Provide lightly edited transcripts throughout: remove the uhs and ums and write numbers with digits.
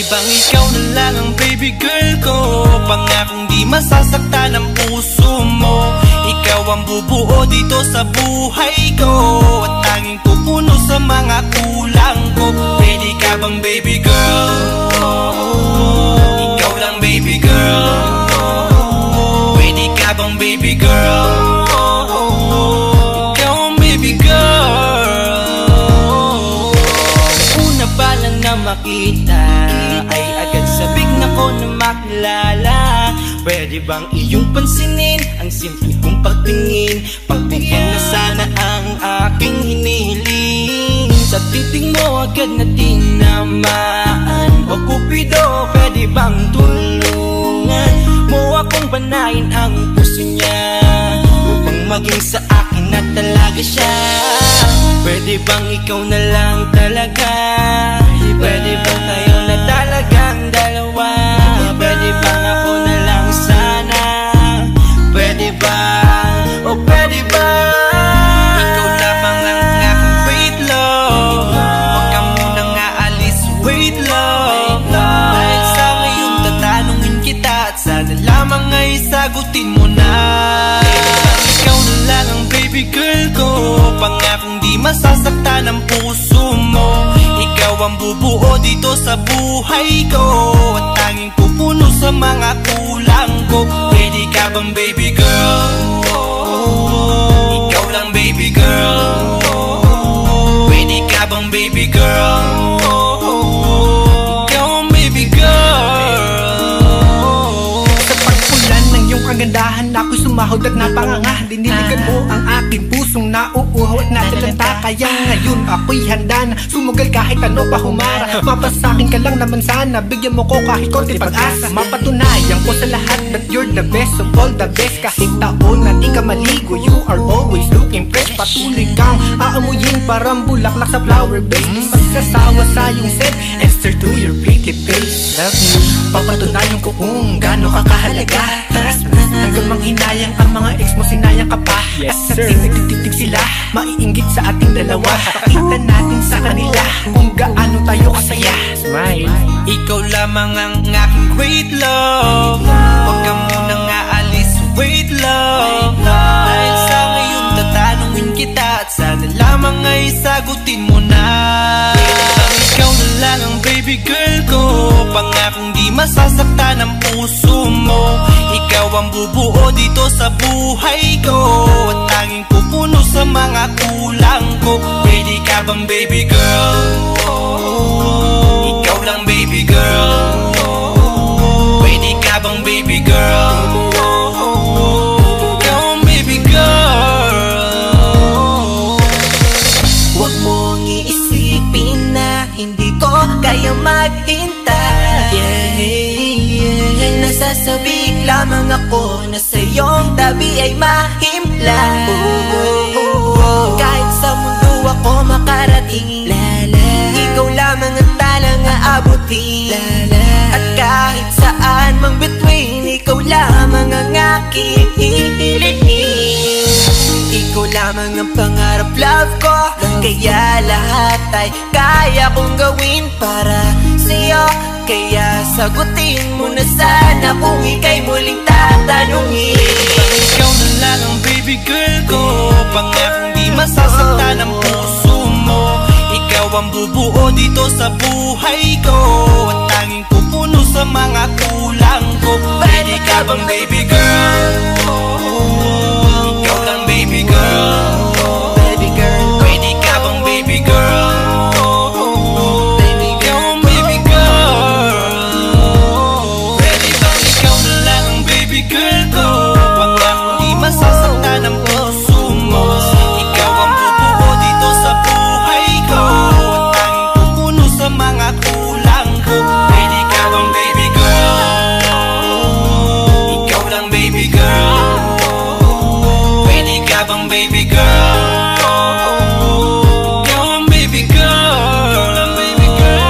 bang ikaw na lang ang baby girl ko? Pangakong di masasaktan ang puso mo. Ikaw ang bubuo dito sa buhay ko, at tanging pupuno sa mga kulang ko. Pwede ka bang baby girl? Ikaw lang baby girl. Pwede ka bang baby girl? Ikaw ang baby girl. Una pa lang na makita ay agad sabik na ko na makilala. Pwede bang iyong pansinin ang simple kong pagtingin? Pagbigyan na sana ang aking hinihiling. Sa titing mo agad na tinamaan. O Cupido, pwede bang tulungan mo akong panayin ang puso niya, upang maging sa akin na talaga siya? Pwede bang ikaw na lang talaga? Pwede bang tayo na talagang dalawa? Pwede bang ako na lang sana? Pwede ba? O pwede ba? Ikaw lamang ang aking wait love. Huwag ka munang aalis, wait love. Dahil sa ngayon tatanungin kita, at sana lamang ay sagutin mo na. Ikaw na lang ang baby girl ko. Pangakong di masasaktan ang puso mo. Ikaw ang bubuo dito sa buhay ko, at tanging pupuno sa mga kulang ko. Pwede ka bang baby girl? Ikaw lang baby girl. Pwede ka bang baby girl? Ikaw ang baby girl. Sa pagpulan ng iyong kagandahan, ako'y sumahod at napanganga. Diniligan mo ang aking pusong nauuhaw at natalanta. Kaya ngayon ako'y handa na sumugal kahit ano pa humara. Mapasakin ka lang naman sana, bigyan mo ko kahit konti pag-asa. Mapatunayan ko sa lahat that you're the best of all the best. Kahit taon na di ka maligo, you are always looking fresh. Patuloy kang aamuyin parang bulaklak sa flower base. Di magsasawa sa iyong scent and stare to your pretty face. Love you, papatunayan ko kung gaano ka kahalaga. Hanggang manghinayang ang mga ex mo, sinayang ka pa. Yes, at sir. nagtitig sila, maiinggit sa ating dalawa. Pakita natin sa kanila kung gaano tayo kasaya. Smile. Ikaw lamang ang aking great love. Huwag ka munang aalis, wait love. Dahil sa ngayon tatanungin kita, at sana lamang ay sagutin mo na. Ikaw na lang ang baby girl ko. Pangakong di masasaktan ang puso mo. Ikaw ang bubuo dito sa buhay ko, at tanging pupuno sa mga kulang ko. Pwede ka bang baby girl? Ikaw lang baby girl. Pwede ka bang baby girl? Ikaw ang baby girl. Huwag mong iisipin na hindi ko kaya maghintay. Nasasabik lamang ako na sa iyong tabi ay mahimpla. Kahit sa mundo ako makarating, ikaw lamang ang talang aabutin. At kahit saan mang between, ikaw lamang ang aking hihilihin. Ikaw lamang ang pangarap, love ko. Kaya lahat ay kaya kong gawin para sa'yo. Kaya sagutin mo na sana kung ika'y muling tatanungin. Ikaw na lang ang baby girl ko. Pangakong di masasaktan ang puso mo. Ikaw ang bubuo dito sa buhay ko, at tanging pupuno sa mga kulang ko. Pwede ka bang baby girl? Ikaw lang baby girl. Baby girl, Pwede ka bang baby girl? baby Ikaw ang baby girl. Pwede bang ikaw na lang ang baby girl ko? Pangakong di masasaktan ang puso mo. Ikaw ang bubuo dito sa buhay ko, at tanging pupuno sa mga kulang ko. Pwede ka bang baby girl? Ikaw lang baby girl. Pwede ka bang baby girl? Ikaw ang baby girl. Baby girl.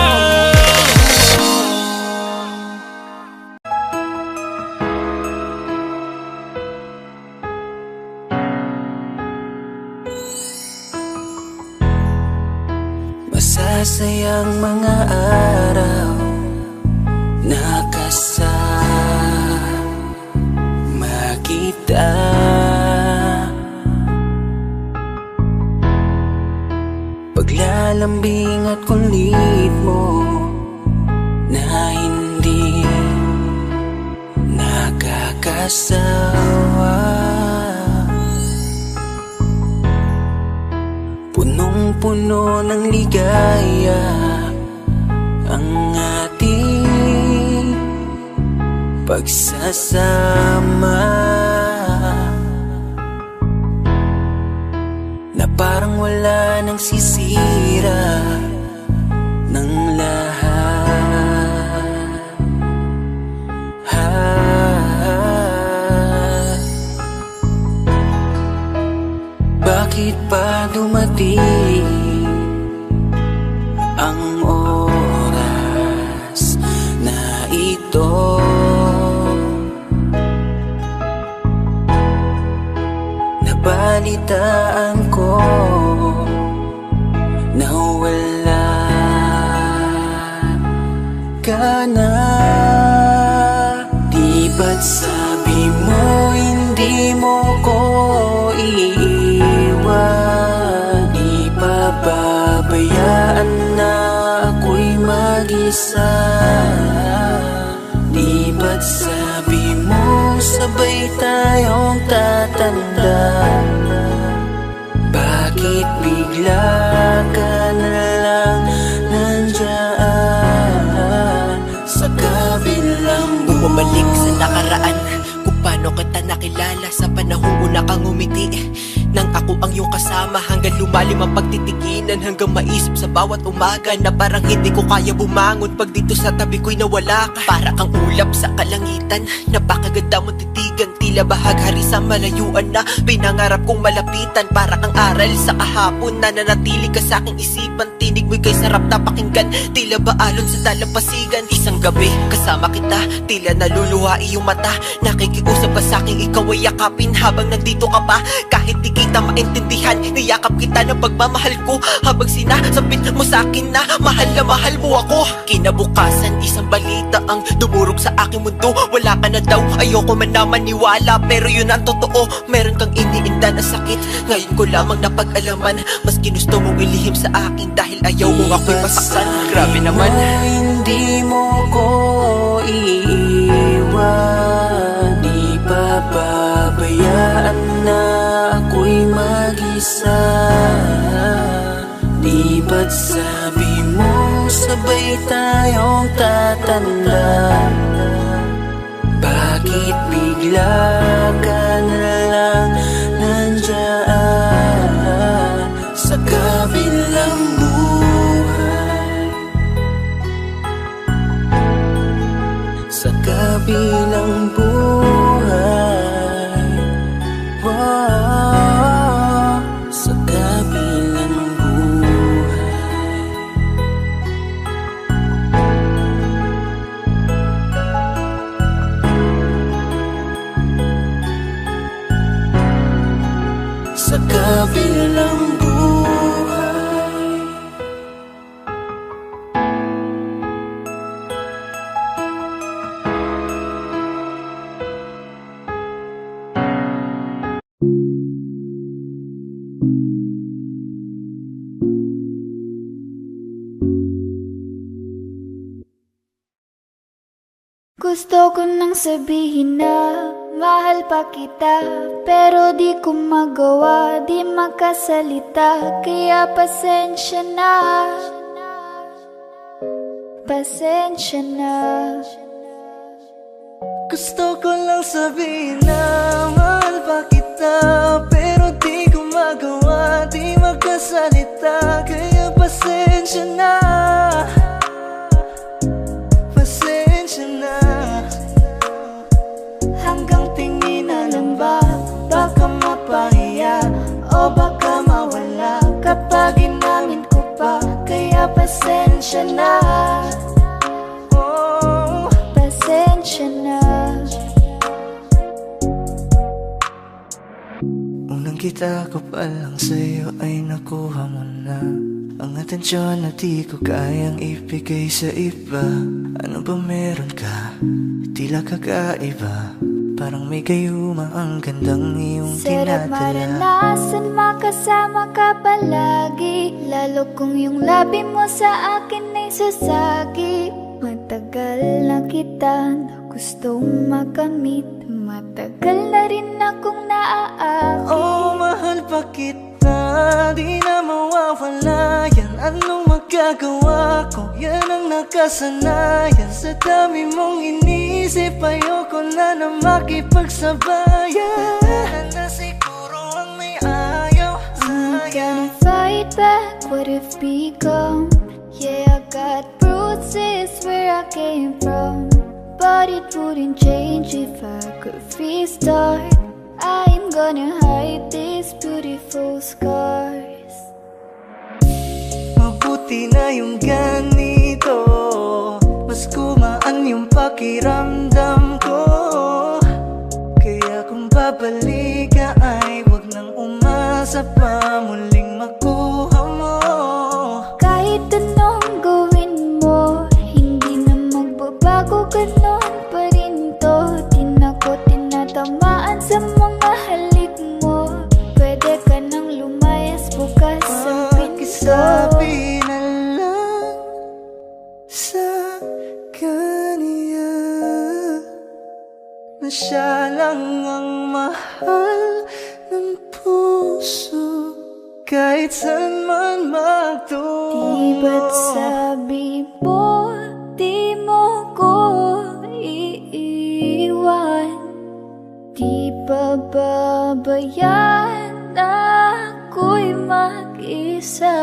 Masasayang mga araw Pagkalambing at kulit mo na hindi nakakasawa. Punong-puno ng ligaya ang ating pagsasama, na parang wala nang sisira ng lahat. Bakit pa dumating ang oras na ito? Nabalitaan ko na wala ka na. Di ba't sabi mo hindi mo ko iiwan? Di pababayaan na ako'y mag-isa. Di ba't sabi mo sabay tayong tatanda? Bakit bigla ka na lang nandyan sa kabilang buhay? Bumalik sa nakaraan, kung paano kita nakilala sa panahong una kang umiti. Nang ako ang iyong kasama, hanggang lumalim ang pagtitiginan, hanggang maisip sa bawat umaga na parang hindi ko kaya bumangon pag dito sa tabi ko'y nawala ka. Para kang ulap sa kalangitan, napakaganda mong titigan, tila bahaghari sa malayuan na pinangarap kong malapitan. Para kang aral sa kahapon na nanatili ka sa aking isipan, tinig mo'y kay sarap na pakinggan, tila ba alon sa dalampasigan. Isang gabi kasama kita, tila naluluha iyong mata, nakikiusap ka sa aking ikaw ay yakapin habang nandito ka pa. Kahit di kita maintindihan, niyakap kita ng pagmamahal ko, habang sinasabit mo sa akin na mahal mo ako. Kinabukasan isang balita ang dumurog sa aking mundo, wala ka na daw, ayoko man na maniwala, pero yun ang totoo. Meron kang iniinda na sakit, ngayon ko lamang napag-alaman. Mas ginusto mong ilihim sa akin dahil ayaw mo ako'y masaktan. Grabe naman. Hindi mo ko iiwan, di pababayaan na ako'y mag-isa. Di ba't sabi mo sabay tayong tatanda? Bakit bigla ka na lang nandyan sa kabilang buhay? Sa kabilang buhay, wow, sa kabilang buhay. Sa kabilang buhay. Gusto ko nang sabihin na mahal pa kita, pero di ko magawa, di makasalita. Kaya pasensya na, pasensya na. Gusto ko lang sabihin na mahal pa kita, pero di ko magawa, di magkasalita. Kaya pasensya na, pasensya na. Hanggang tingin na lang ba, baka mapahiya o baka mawala kapag inamin ko pa. Kaya pasensya na, Oh, pasensya na. unang kita ko pa lang sa'yo ay nakuha mo na ang atensyon na di ko kayang ibigay sa iba. Ano ba meron ka? Tila kakaiba. Parang may gayuma ang gandang iyong Sarap tinadala. maranasan, makasama ka palagi. Lalo kung yung labi mo sa akin ay sasagi. Matagal na kita na gustong makamit. Matagal na rin akong naaakit. Oh, mahal pa kita, di na mawawala yan. Anong magagawa ko? Yan ang nakasanayan. Sa dami mong inisip, ayoko na makipagsabayan. Na siguro ang may ayaw I'm sa'yo. gonna fight back what if become. Yeah, I got bruises where I came from, but it wouldn't change if I could restart. I'm gonna hide these beautiful scars. Mabuti na yung ganito, mas gumaan yung pakiramdam ko. Kaya kung babalik ka ay wag nang umasa pa muling makuha mo. Kahit anong gawin mo, hindi na magbabago, ganon pa rin to. Di na ko tinatamaan sa mga halik mo. Pwede ka nang lumayas, bukas ang pinto. Pakisabi na lang sa kanya na siya lang ang mahal ng puso, kahit saan man magtungo. Di ba't sabi mo, di mo ko iiwan? Di ba babayaan na ako'y mag-isa?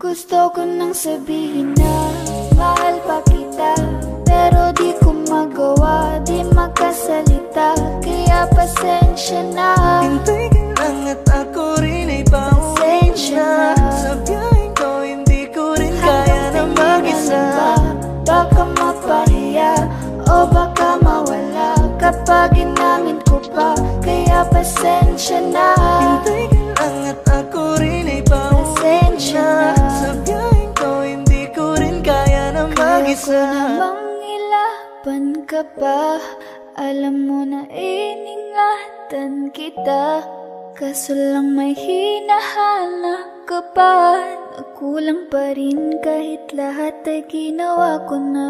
Gusto ko nang sabihin na mahal pa kita, pero di ko magawa, di makasalita. Kaya pasensya na. Hintay ka lang at ako rin ay pauwi Pasensya na. na. Sa biyaheng ko hindi ko rin kaya na mag-isa. Baka mapahiya o baka mawala kapag inamin ko pa. Kaya pasensya na. Hintay ka lang at ako rin ay pauwi Pasensya na. na. Sa biyaheng ko hindi ko rin kaya na Kaya ko mag-isa. namang ilaban ka pa. Alam mo na iningatan kita, kaso lang may hinahanap ka pa. Nagkulang pa rin kahit lahat ay ginawa ko na.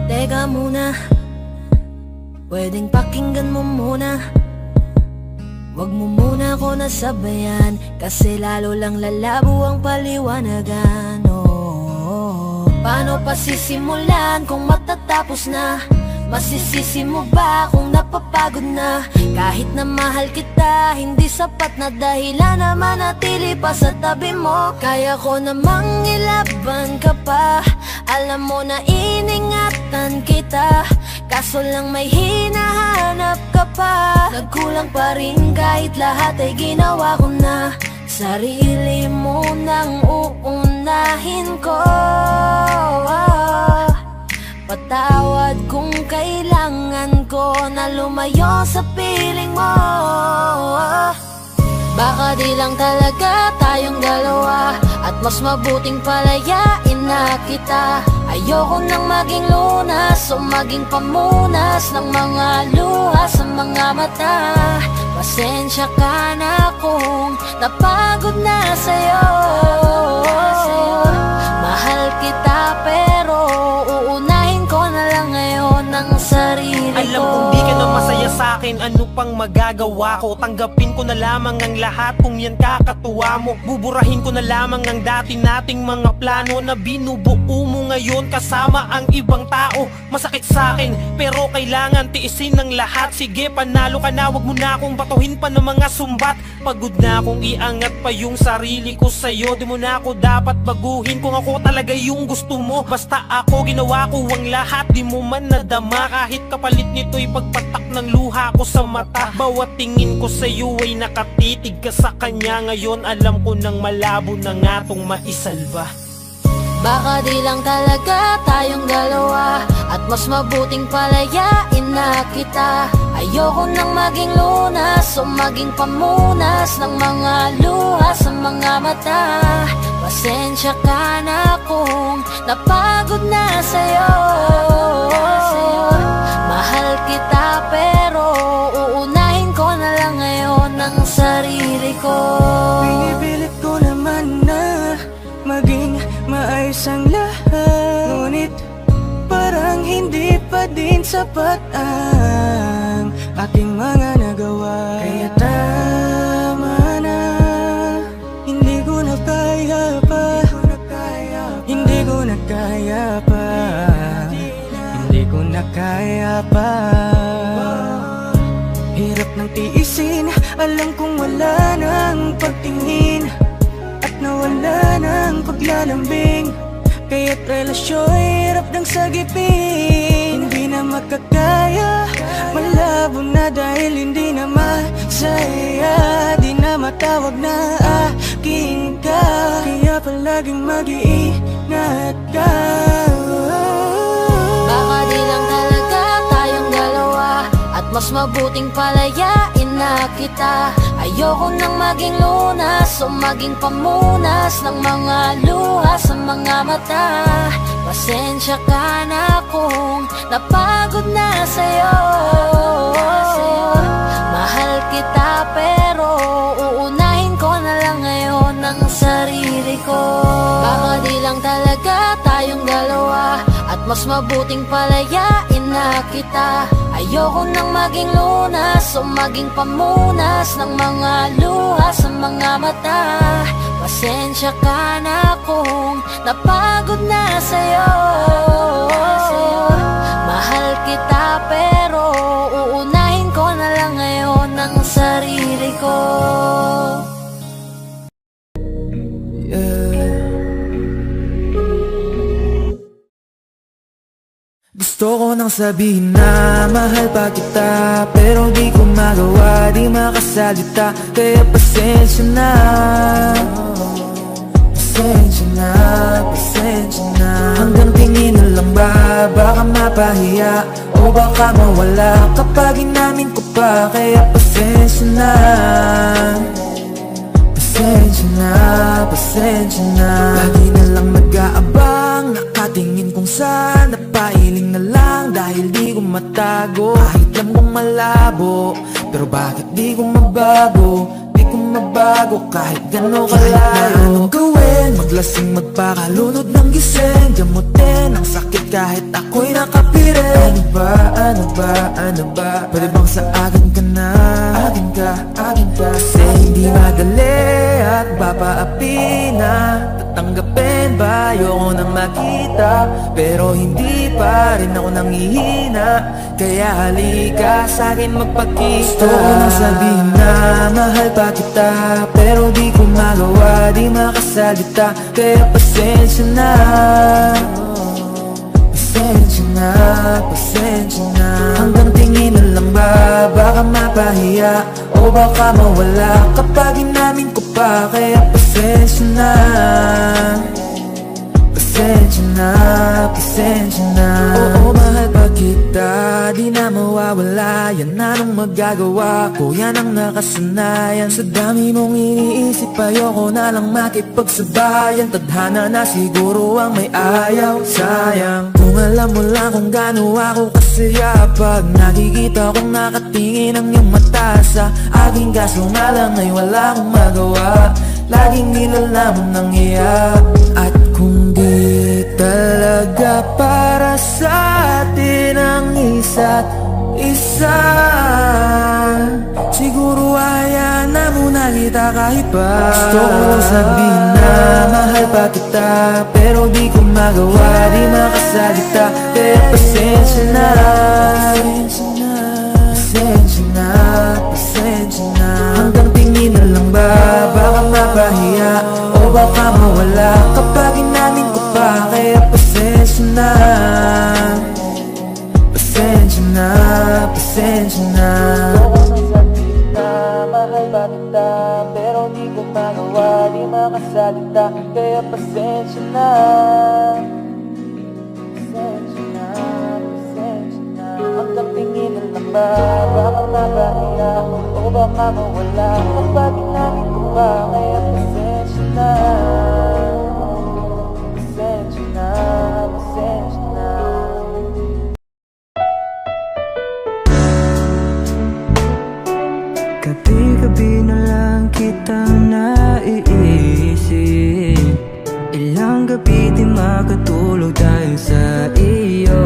Teka muna, pwedeng pakinggan mo muna. Wag mo muna ako nasabayan, kasi lalo lang lalabo ang paliwanagan. Oh, paano pa sisimulan kung matatapos na? Masisisi mo ba kung napapagod na? Kahit na mahal kita, hindi sapat na dahilan na manatili pa sa tabi mo. Kaya ko namang ilaban ka pa. Alam mo na iningatan kita, kaso lang may hinahanap ka pa. Nagkulang pa rin kahit lahat ay ginawa ko na. Sarili mo nang uunahin ko. Patawad kung kailangan ko na lumayo sa piling mo. Baka di lang talaga tayong dalawa, at mas mabuting palayain na kita. Ayoko nang maging lunas o maging pamunas ng mga luha sa mga mata. Pasensya ka na kung napagod na sa'yo. Mahal kita pero uunahin ko na lang ngayon ang sarili ko. Alam kong di ka na masaya sa'kin, ano pang magagawa ko? Tanggapin ko na lamang ang lahat kung yan kakatuwa mo. Buburahin ko na lamang ang dati nating mga plano na binubuo mo ngayon kasama ang ibang tao. Masakit sa'kin pero kailangan tiisin ng lahat. Sige panalo ka na, wag mo na akong batuhin pa ng mga sumbat. Pagod na akong iangat pa yung sarili ko sa'yo. Di mo na ako dapat baguhin kung ako talaga yung gusto mo. Basta ako ginawa ko ang lahat, di mo man nadama. Kahit kapalit nito'y pagpatak ng luha ko sa mata. Bawat tingin ko sa'yo ay nakatitig ka sa kanya. Ngayon alam ko nang malabo na nga tong maisalba. Baka di lang talaga tayong dalawa, at mas mabuting palayain na kita. Ayoko nang maging lunas o maging pamunas ng mga luha sa mga mata. Pasensya ka na kung napagod na sa'yo. Mahal kita pero uunahin ko na lang ngayon ang sarili ko. Pinipilit ko naman na maging maayos ang lahat, ngunit parang hindi pa din sapat ang aking mga nagawa. Kaya tama na, hindi ko na kaya pa, hindi ko na kaya pa, hindi ko na kaya pa. Hirap ng tiisin, alam kong wala nang pagtingin at nawala ng paglalambing. Kaya't relasyon hirap ng sagipin. Hindi na makakaya, malabo na dahil hindi na masaya. Di na matawag na akin ka, kaya palaging mag-iingat ka. Baka di lang talaga tayong dalawa, at mas mabuting palayain na kita. Ayoko nang maging lunas o maging pamunas ng mga luha sa mga mata. Pasensya ka na kung napagod na sa'yo. Mahal kita pero uunahin ko na lang ngayon ang sarili ko. Baka di lang talaga tayong dalawa, at mas mabuting palayain na kita. Ayoko nang maging lunas o maging pamunas ng mga luha sa mga mata. Pasensya ka na kung napagod na sa'yo. Mahal kita pero uunahin ko na lang ngayon ang sarili ko. Gusto ko nang sabihin na mahal pa kita, pero di ko magawa, di makasalita. Kaya pasensya na, pasensya na, pasensya na. Hanggang tingin na lang ba, baka mapahiya o baka mawala kapag inamin ko pa. Kaya pasensya na, pasensya na, pasensya na. Lagi na lang nag-aabang, nakatingin kung saan, napailing na lang dahil di ko matago. Kahit alam kong malabo, pero bakit di ko mabago? Di ko mabago kahit gano'n kalayo. Kahit na anong gawin, maglasing, magpakalunod ng gising, gamutin ang sakit kahit ako'y nakapirin. Ano ba, ano ba, ano ba? Pwede bang sa akin ka na? Akin ka, akin ka. Kasi hindi madali at papaapi na. Tatanggapin ba? Ayoko nang makita, pero hindi pa rin ako nangihina. Kaya halika sa'kin magpakita. Gusto ko nang sabihin na mahal pa kita, pero di ko magawa, di makasalita. Kaya pasensya na, pasensya na, pasensya na. Hanggang tingin na lang ba, baka mapahiya o baka mawala kapag inamin ko pa. Kaya pasensya na, pasensya na, pasensya na. Oo, mahal pa kita, di na mawawala. Yan na nang magagawa ko, yan ang nakasanayan. Sa dami mong iniisip, ayoko na lang makipagsabayan. Tadhana na siguro ang may ayaw. Sayang, kung alam mo lang kung gaano ako kasaya pag nakikita kong nakatingin ang iyong mata sa aking. Kaso nga lang ay wala akong magawa, laging nilalamon ng iyak. At kung di talaga para sa atin ang isa't isa. Siguro hayaan na muna kita kahit pa gusto ko sabihin na mahal pa kita, pero di ko magawa, di makasalita. Kaya pasensya na, pasensya na, pasensya na. Hanggang tingin na lang ba, baka mapahiya o baka mawala kapag inamin ko pa. Kaya pasensya na, pasensya na, pasensya na. Mahal ba kita, pero di ko magawa, di makasalita. Kaya pasensya na, pasensya na, pasensya na. Hanggang tingin na lang ba, baka mapahiya o baka mawala kapag inamin ko pa. Kaya pasensya na, pasensya na, pasensya na. Gabi-gabi na lang kitang naiisip. Ilang gabi di makatulog dahil sa iyo.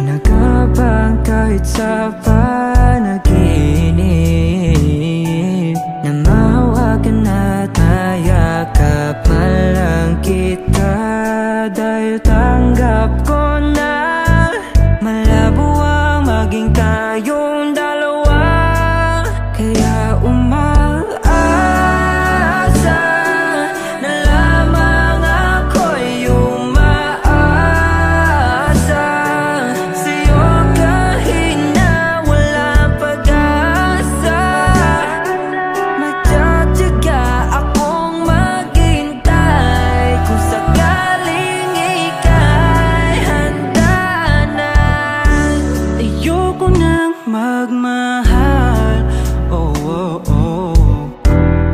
Nagabang kahit sa panaginip, na mahawakan at mayakapan lang kita. Dahil tanggap ko na malabo ang maging tayong dalawa. Kaya umaasa na lamang ako'y umaasa sa'yo kahit na walang pag-asa. Magtsatsaga akong maghintay kung sakaling ika'y handa na. Ayoko nang magmahal, oh, oh, oh,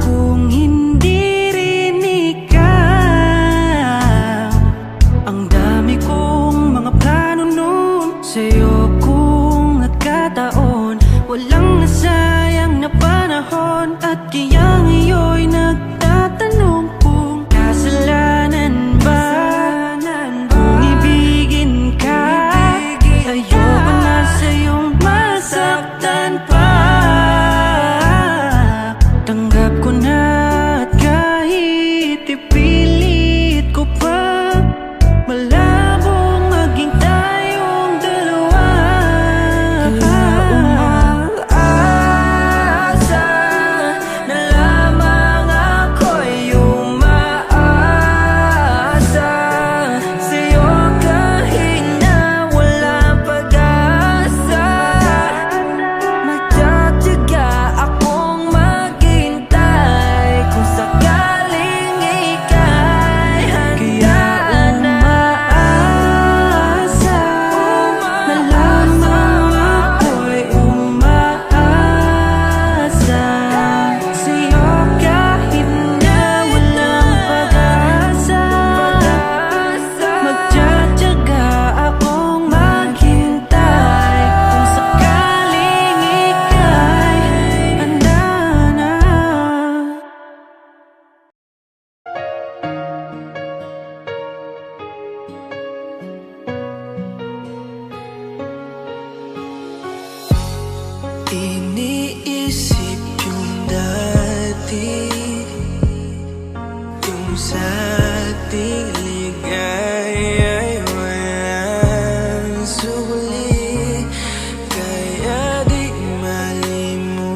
kung hindi rin ikaw. Ang dami kong mga plano nun sa'yo kung nagkataon. Walang nasayang na panahon, at kaya ngayon'y nagtatanong kung kasalanan ba kung ibigin ka. Ayoko na sa'yong masaktan pa. Tanggap ko na at kahit ipilit ko pa, malabong maging tayong dalawa. Kaya umaasa na lamang ako'y umaasa sa'yo kahit na walang pag-asa. Magtsatsaga akong maghintay kung sakaling ika'y handa na. Umaasa na lamang ako'y umaasa sa'yo kahit na walang pag-asa. Magtsatsaga akong maghintay kung sakaling ika'y handa na. Iniisip yung dati, yung sa ating ligaya'y walang suli. Kaya di malimutan,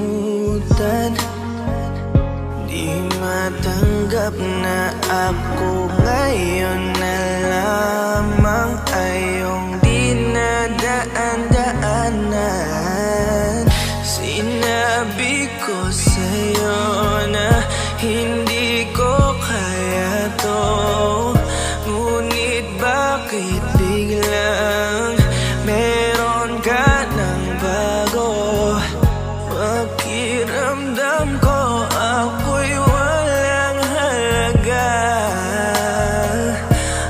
di matanggap na ako ngayon na lamang ay iyong dinadaan-daanan. Sinabi ko sa'yo na hindi ko kaya to, ngunit bakit biglang meron ka ng bago? Pakiramdam ko ako'y walang halaga.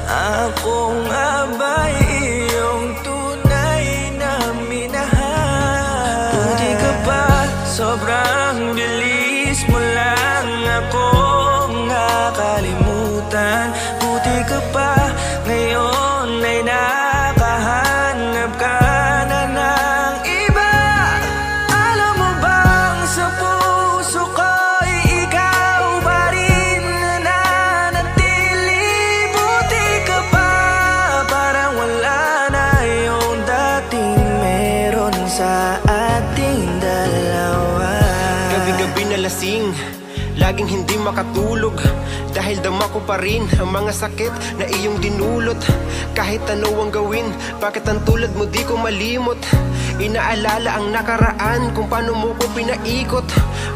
Ako nga ba'y iyong tunay na minahal? Buti ka pa, sobrang bilis mo lang akong nakalimutan. Buti ka pa, ngayon ay nakahanap ka laging hindi makatulog dahil dama ko pa rin ang mga sakit na iyong dinulot. Kahit ano ang gawin, bakit ang tulad mo di ko malimot? Inaalala ang nakaraan kung paano mo ko pinaikot.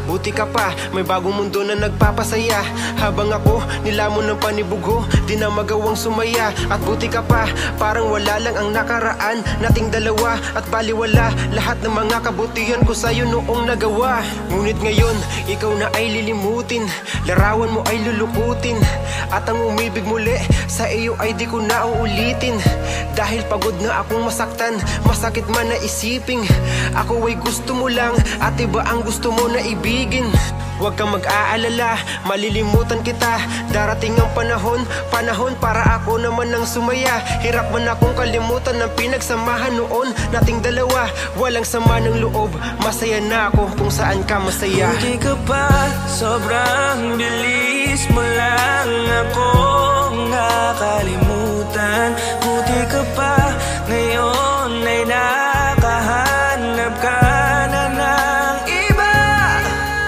Buti ka pa, may bagong mundo na nagpapasaya. Habang ako, nilamon ng panibugho, di na magawang sumaya. At buti ka pa, parang wala lang ang nakaraan nating dalawa. At baliwala lahat ng mga kabutihan ko sa'yo noong nagawa. Ngunit ngayon, ikaw na ay lilimutin, larawan mo ay lulukutin, at ang umibig muli sa iyo ay di ko na uulitin. Dahil pagod na akong masaktan, masakit man na isiping ako ay gusto mo lang at iba ang gusto mo na ibigin. Huwag kang mag-aalala, malilimutan kita. Darating ang panahon para ako naman ang sumaya. Hirap man akong kalimutan ng pinagsamahan noon nating dalawa. Walang sama ng loob, masaya na ako kung saan ka masaya. Buti ka pa, sobrang bilis mo lang akong nakalimutan. Buti ka pa, ngayon ay nakahanap ka na ng iba.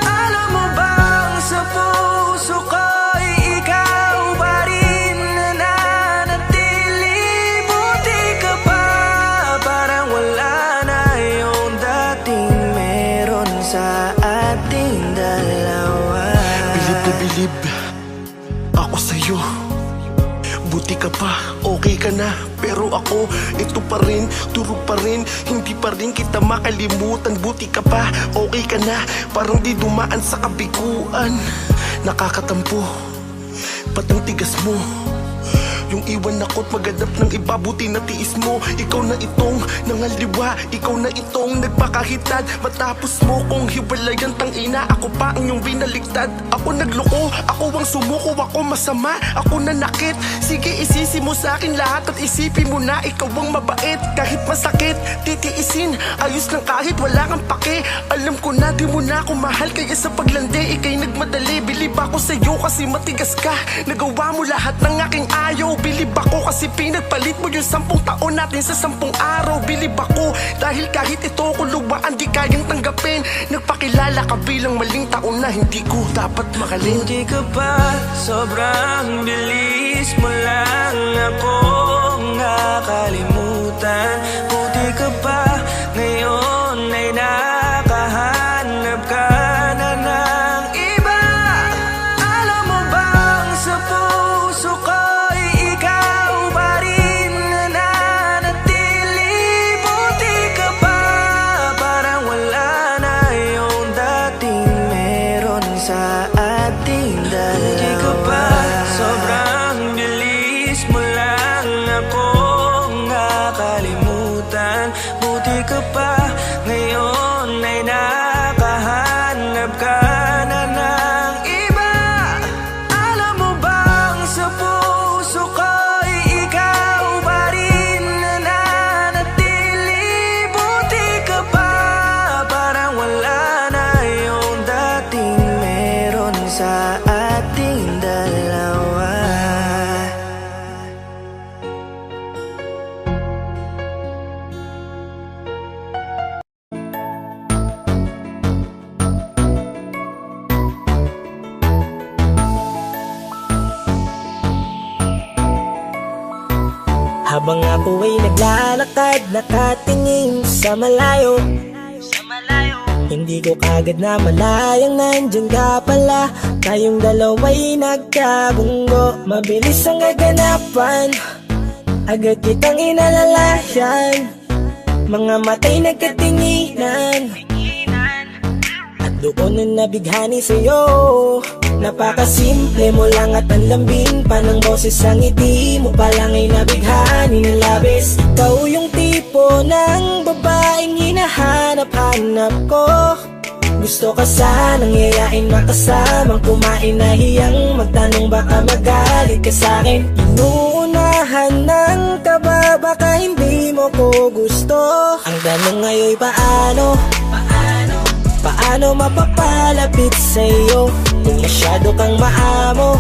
Alam mo bang sa puso ko'y ikaw pa rin nananatili. Buti ka pa, parang wala na yung dating meron sa ating dalawa. Bilib na bilib ako sa'yo. Buti ka pa, okay ka na. Pero ako, ito pa rin, turog pa rin, hindi pa rin kita makalimutan. Buti ka pa, okay ka na, parang di dumaan sa kabiguan. Nakakatampo, ba't ang tigas mo? Yung iwan ako't maghanap ng iba, buti na tiis mo. Ikaw na itong nangaliwa, ikaw na itong nagpakahitad. Matapos mo kong hiwalayan, tangina, ako pa ang iyong binaligtad. Ako nagloko, ako ang sumuko, ako masama, ako nanakit. Sige, isisi mo sa akin lahat at isipin mo na ikaw ang mabait. Kahit masakit, titiisin, ayos lang kahit wala kang pake. Alam ko na di mo na ako mahal, kaya sa paglandi ikay nagmadali. Bilib ako sa'yo kasi matigas ka, nagawa mo lahat ng aking ayaw. Bilib ako kasi pinagpalit mo yung 10 taon natin sa 10 araw. Bilib ako dahil kahit ito ko luwaan di kayang tanggapin. Nagpakilala ka bilang maling taon na hindi ko dapat makalin. Buti ka pa, sobrang bilis mo lang akong nakalimutan. Buti ka pa, ngayon ay nakahanap ka na ng iba. Alam mo bang sa puso ko'y ikaw pa rin nananatili. Buti ka pa, parang wala na yung dating meron sa ating dalawa. Buti ka pa, sobrang bilis mo lang akong nakalimutan. Buti ka pa, ngayon ay nakahanap ka na ng iba. Alam mo bang sa puso ko'y ikaw pa rin nananatili. Buti ka pa, parang wala na yung dating meron sa ating dalawa. Habang ako ay naglalakad, nakatingin sa malayo, hindi ko kagad na malayang nandyan ka pala. Tayong dalawa'y nagkabunggo, mabilis ang kaganapan, agad kitang inalalayan. Mga matay nagkatinginan, at doon na nabighani sa'yo. Napakasimple mo lang at ang lambing pa ng boses, ang ngiti mo palang ay nabighani ng labis. Ikaw yung tipo ng babaeng hinahanap-hanap ko. Gusto ka sanang yayain, makasamang kumain, nahiyang magtanong baka magalit ka sa'kin. Inuunahan ng kaba, baka hindi mo ko gusto. Ang tanong ngayon paano? Paano mapapalapit sa'yo kung masyado kang maamo?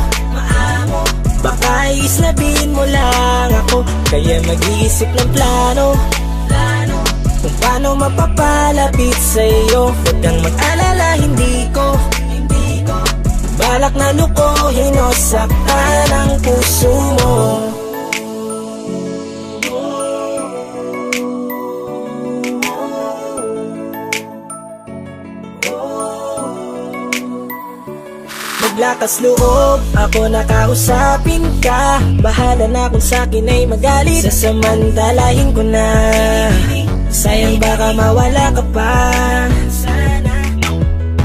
Baka islabin mo lang ako, kaya mag-iisip ng plano kung paano mapapalapit sa'yo. Huwag kang mag-alala, hindi ko Balak na lukuhin o saktan ang puso mo. Maglakas loob, ako nakausapin ka. Bahala na kung sa'kin ay magalit, sasamantalahin ko na. Sayang baka mawala ka pa.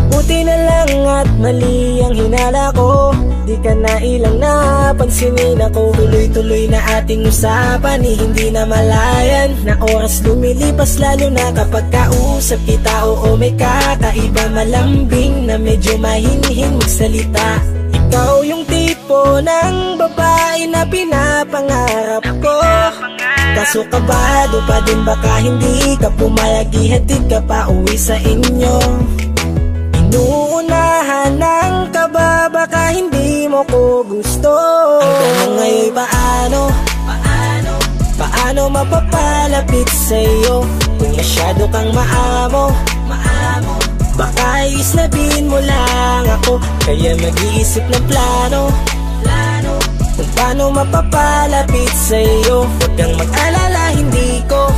Buti na lang at mali ang hinala ko. Di ka na ilang napansinin ako. Tuloy-tuloy na ating usapan, hindi na malayan. Na oras lumilipas lalo na kapag kausap kita. Oo, may kakaiba, malambing na medyo mahinhin magsalita. Ikaw yung tipo ng babae na pinapangarap ko. Kaso kabado pa din, baka hindi ka pumayag, ihatid ka pa uwi sa inyo. Inuunahan ng kaba, baka hindi mo ko gusto. Ang tanong ngayon, paano mapapalapit sa'yo kung masyado kang maamo? Baka islabin mo lang ako, kaya mag-iisip ng plano kung paano mapapalapit sa'yo. Huwag kang mag-alala, hindi ko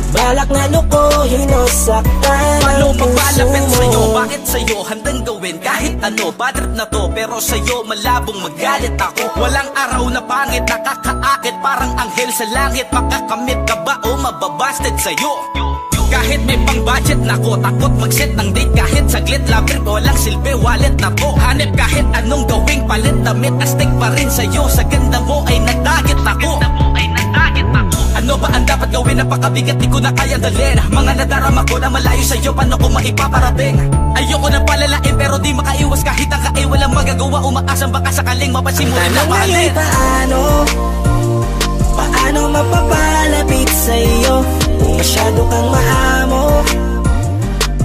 balak na lukuhin o saktan Paano ang puso mapalapit mo. sa'yo? Bakit sa'yo handang gawin kahit ano? Bad trip na to, pero sa'yo malabong magalit ako. Walang araw na pangit, nakakaakit parang anghel sa langit. Makakamit ka ba o mababasted sa'yo? Kahit may pang budget na ko, takot mag-set ng date kahit saglit. Labir ko walang silbi, wallet na to. Hanip kahit anong gawing palit, damit astig pa rin sa'yo. Sa ganda mo ay nagdagit ako. Ano ba ang dapat gawin? Napakabigat, di ko na kayang dalhin. Mga nadarama ko na malayo sa'yo, paano ko maipaparating? Ayoko na palalain pero di makaiwas kahit ang walang magagawa. Umaasang baka sakaling mapansin mo rin na mahalin. Paano mapapalapit sa'yo kung masyado kang maamo?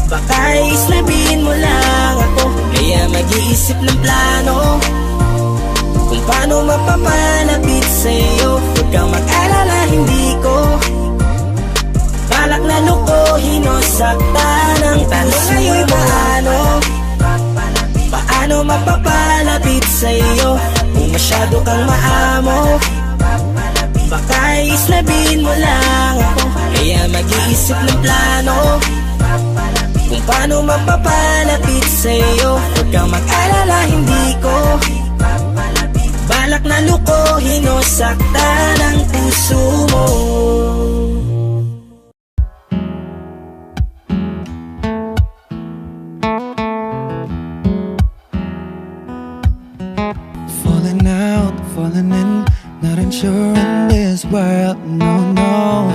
Baka islabin mo lang ako, kaya mag-iisip ng plano kung paano mapapalapit sa'yo. Huwag kang mag-alala, hindi ko balak na lukuhin o saktan ang puso mo. Paano mapapalapit sa'yo kung masyado kang maamo? Baka islabin mo lang ako, kaya mag-iisip ng plano kung paano mapapalapit sa'yo. Huwag kang mag-alala, hindi ko balak na lukuhin o saktan ang puso mo. Falling out, falling in, not unsure in this world, no.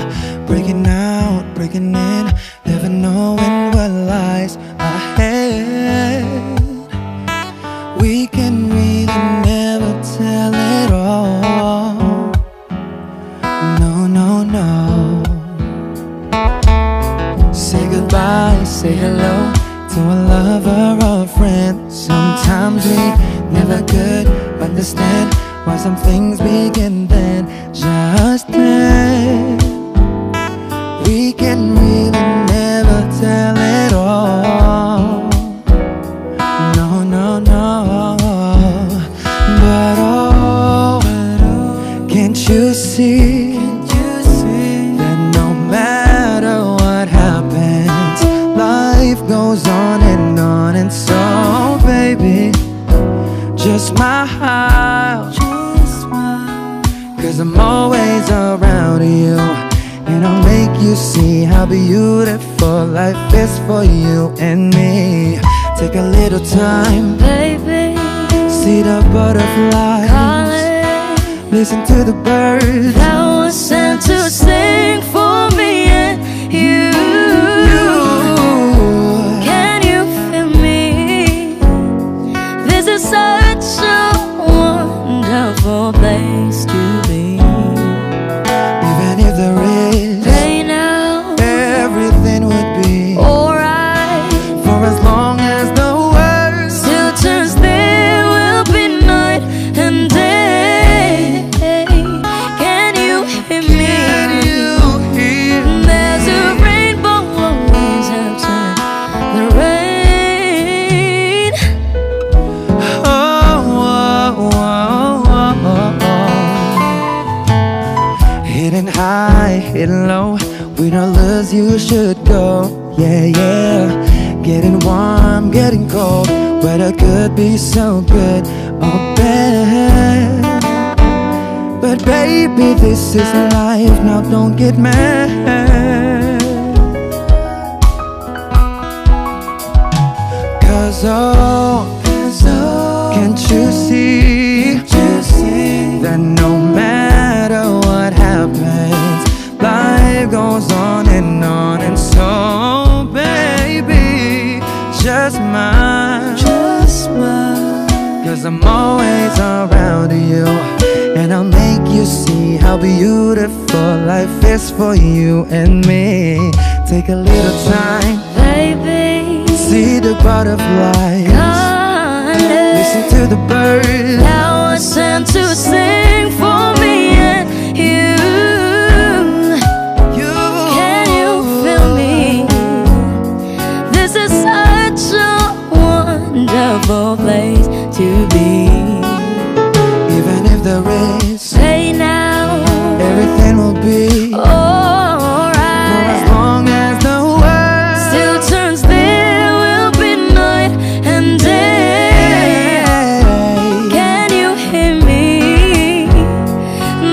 Breaking out, breaking in, never knowing what lies ahead. We can really never tell it all, no. Say goodbye, say hello to a lover or a friend. Sometimes we never could understand why some things begin then, just then. We can really never tell it all, no. But oh, can't you see that no matter what happens, life goes on, and so baby, just smile, 'cause I'm always around you, and I'll make you see how beautiful life is for you and me. Take a little time, Baby, see the butterflies, calling, listen to the birds. that was sent to sing for me and you. Can you feel me? This is such a wonderful place to be. Even if there is Right now, everything would be alright. for as long as the world Still turns, there will be night and day. Can you hear me? There's a rainbow always after the rain. Getting high, hitting low, we don't lose, you should go. Yeah, yeah. Getting warm, getting cold, weather could be so good or bad. But baby, this is life, now don't get mad. Cause can't you see that no matter what happens, life goes on. And so baby, just smile, cause I'm always around you, and I'll make you see how beautiful life is for you and me. Take a little time, Baby, see the butterflies, listen to the birds. now it's time to sing for me and you. Can you feel me? This is such a wonderful place to be. Even if there is Say now, everything will be for alright. as long as the world Still turns, there will be night and day. Can you hear me?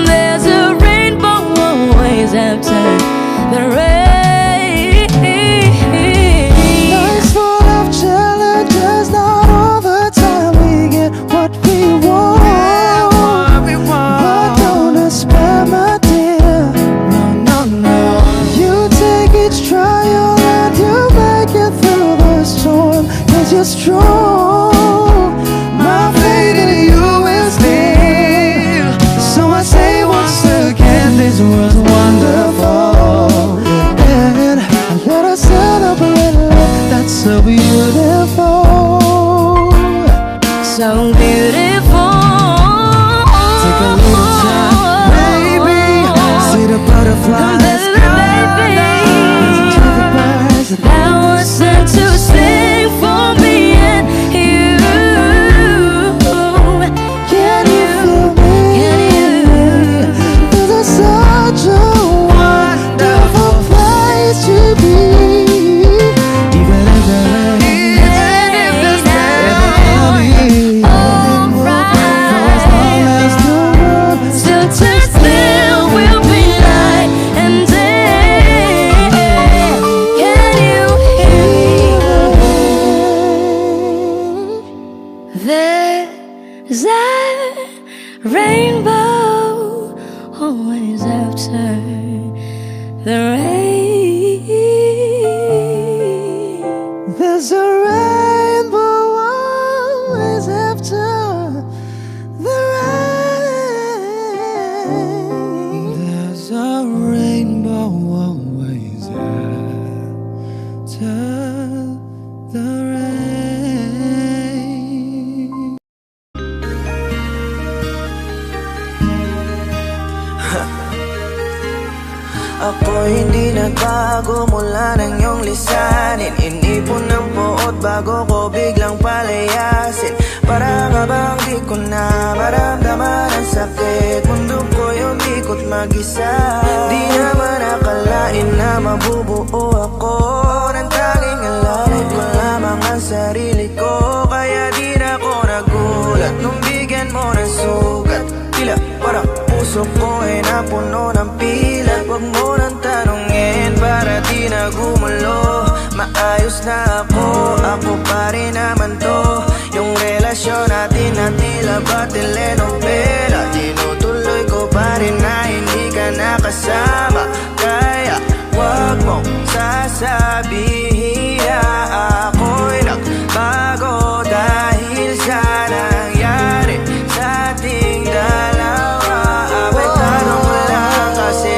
There's a rainbow always after the rain. Life's full of challenges, not all the time we get what we want. But don't despair, my dear. No, you take each trial and you make it through the storm, cause you're strong. My faith in you is real. So I say once again, this world's wonderful, and let us celebrate life that's so beautiful. So beautiful. Take a little time, baby, see the butterflies, listen to the birds. Now it's time to sing for me and you. Can you feel me? This is such a wonderful place to be. Even if there is Still turns, there will be night and day. Can you hear me? There's a rainbow always after the rain. there's a rainbow always after the rain. There's a rainbow always after the rain. Ako hindi nagbago mula nang iyong lisanin. Inipon ng buot bago ko biglang palayasin. Para nga bang di ko na maramdaman ang sakit. Mundo ko yung ikot mag-isa. Di naman akalain na mabubuo ako ng tanging alalay ko lamang ang sarili ko. Kaya di na ako nagulat nung bigyan mo ng sugat. Tila parang puso ko ay napuno ng pilat. Huwag mo nang tanungin para di na gumulo. Maayos na ako pa rin naman to. Yung relasyon natin na tila ba telenovela. Tinutuloy ko pa rin na hindi ka nakasama. Kaya huwag mong sasabihin na ako'y nagbago dahil sa nangyari sa ating dalawa. May tanong lang kasi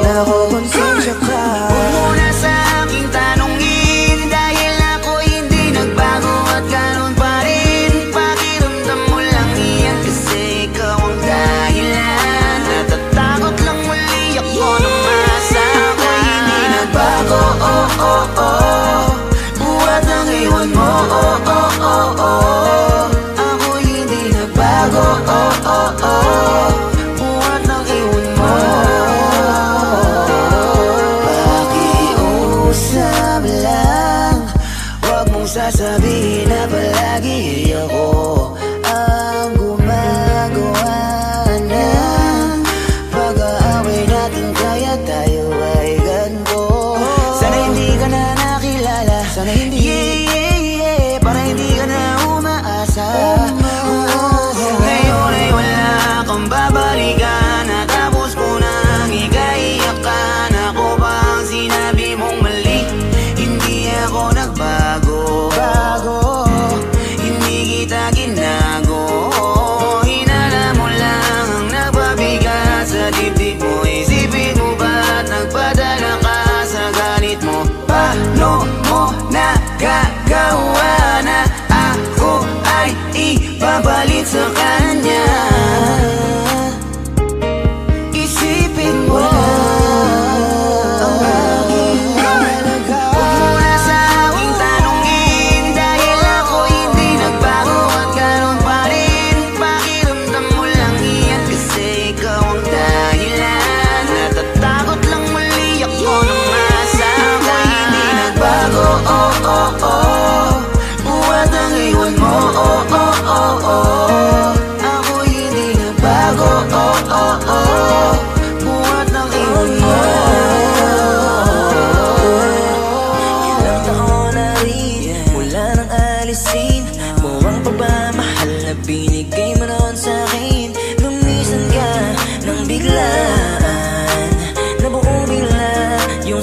nakukonsensya ka. Huwag mo na sa aking tanongin dahil ako hindi nagbago at ganun pa rin. Pakiramdam mo lang iyan kasi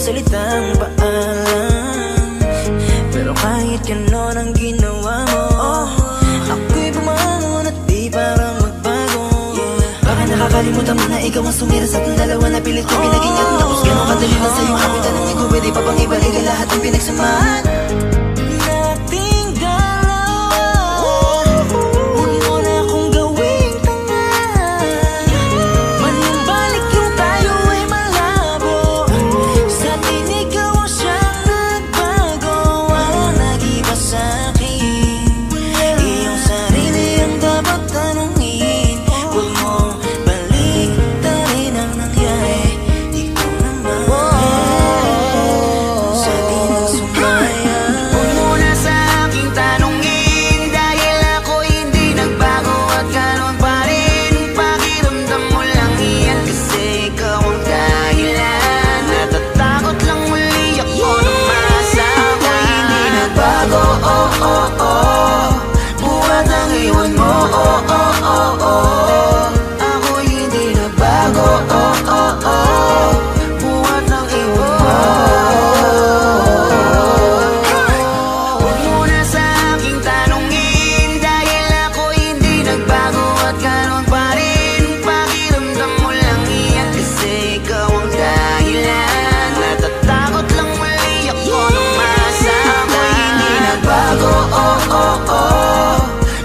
salitang paalam. Pero kahit ganon ang ginawa mo, ako'y bumangon at di parang magbago. Baka nakakalimutan mo na ikaw ang sumira sa ating dalawa na pilit ko pinagingat. Tapos ganon kadali na sa'yo ako'y tanong ko, pwede pa bang ibalik ang lahat ng pinagsamahan nating dalawa? Huwag mo na akong gawing tanga. Manumbalik yung tayo ay malabo. Sa atin ikaw ang siyang nagbago. Walang nag-iba sa'kin, iyong sarili ang dapat tanungin. Huwag mo balik tarin ang nangyari. Ikaw naman sa atin ang sumaya. Huwag mo na sa aking tanungin, dahil ako hindi nagbago at ganon pa rin. Pakiramdam mo lang iyan, kasi ikaw ang dahilan. Natatakot lang muli ako na masama. Ako'y hindi nagbago, buhat ang iwan mo, ako'y hindi nagbago, buhat ang iwan mo. Huwag mo na sa aking tanungin, dahil ako hindi nagbago at ganon pa rin. Pakiramdam mo lang iyan, kasi ikaw ang dahilan. Natatakot lang muli ako na masama. Ako'y hindi nagbago,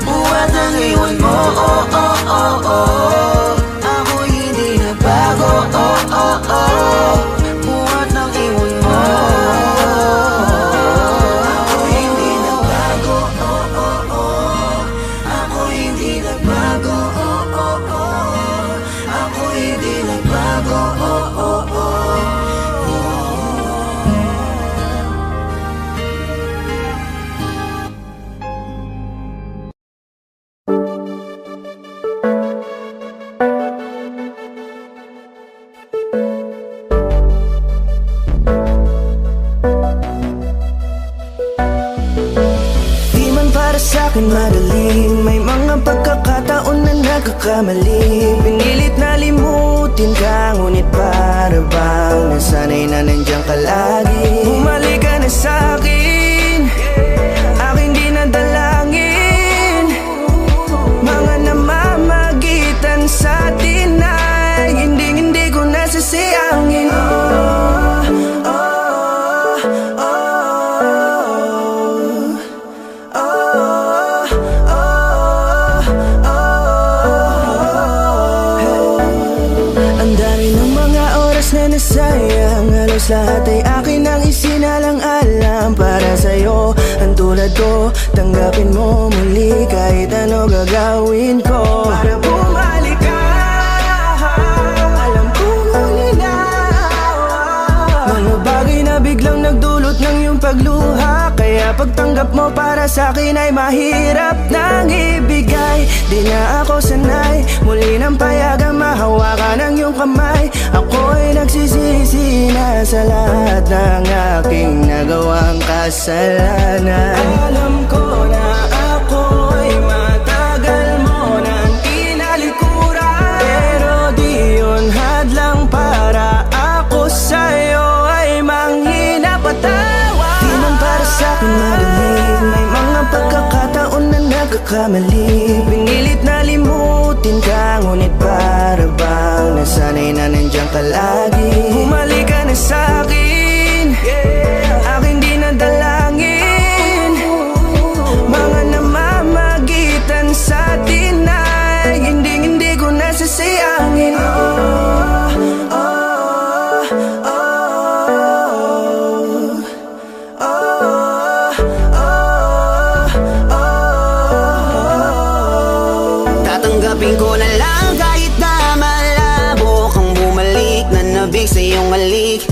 buhat ang iwan mo, ako'y hindi nagbago, buhat ang iwan mo. Ako'y hindi nagbago, ako'y hindi nagbago, ako'y hindi nagbago. Di man para sa'kin madaling, may mga pagkakataon na nagkakamali. Pinilit na limutin ka, ngunit para bang nasanay na nandiyan ka lagi. Bumalik ka na sa'kin, aking di nadalangin. Mga namamagitan sa atin ay hindi ko nasasayangin. Ang dami ng mga oras na nasayang, halos lahat ay akin ang isinalang-alam para sa'yo. Ang tulad ko, tanggapin mo muli kahit ano gagawin ko para bumalik ka. Alam kong ulinawa, mga bagay na biglang nagdulot ng iyong pagluha. Kaya pagtanggap mo para sa'kin ay mahirap nang ibigay. Di na ako sanay, muli nang payagang mahawakan ang iyong kamay. Ako'y nagsisisi na sa lahat ng aking nagawang kasalanan. Alam ko na ako'y matagal mo nang tinalikuran, pero di yun hadlang para ako sa'yo ay manghina patawa. Di man para sa'kin madaling, may mga pagkakataon na nagkakamali. Pinilit na limutin ka, ngunit para bang nasanay na nandiyan ka lagi. Bumalik ka na sa'kin, aking di nadalangin. Mga namamagitan sa atin ay hindi ko nasasayangin. Tatanggapin ko na lang kahit na malabo kang bumalik na nabig sa iyong halik.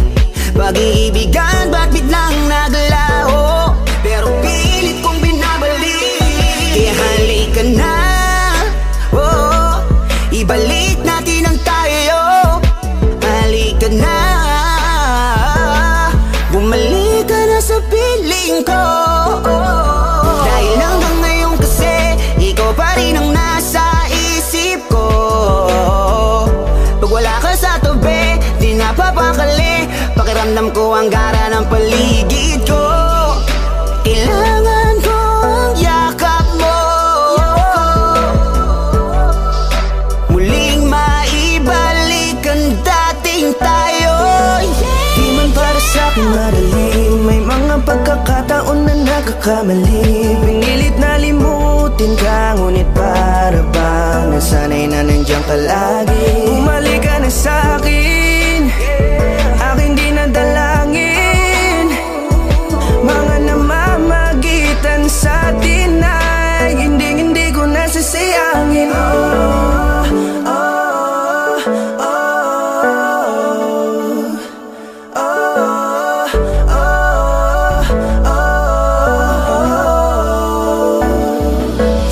Pag-iibigan ba't biglang naglaho, pero pilit kong binabalik. Kaya halika na, ibalik natin ang tayo. Halika na, bumalik ka na sa piling ko. Dahil hanggang ngayon kasi ikaw pa rin ang nasa isip ko. Pag wala ka sa katabi, di napapakali. Pakiramdam ko ang gara ng paligid ko. Kailangan ko ang yakap mo, muling maibalik ang dating tayo. Di man para sa'kin madali, may mga pagkakataon na nagkakamali. Pinilit na limutin ka, ngunit para bang nasanay na nandiyan ka lagi. Bumalik ka na sa'kin, aking di nadalangin. Mga namamagitan sa atin ay hindi ko nasasayangin.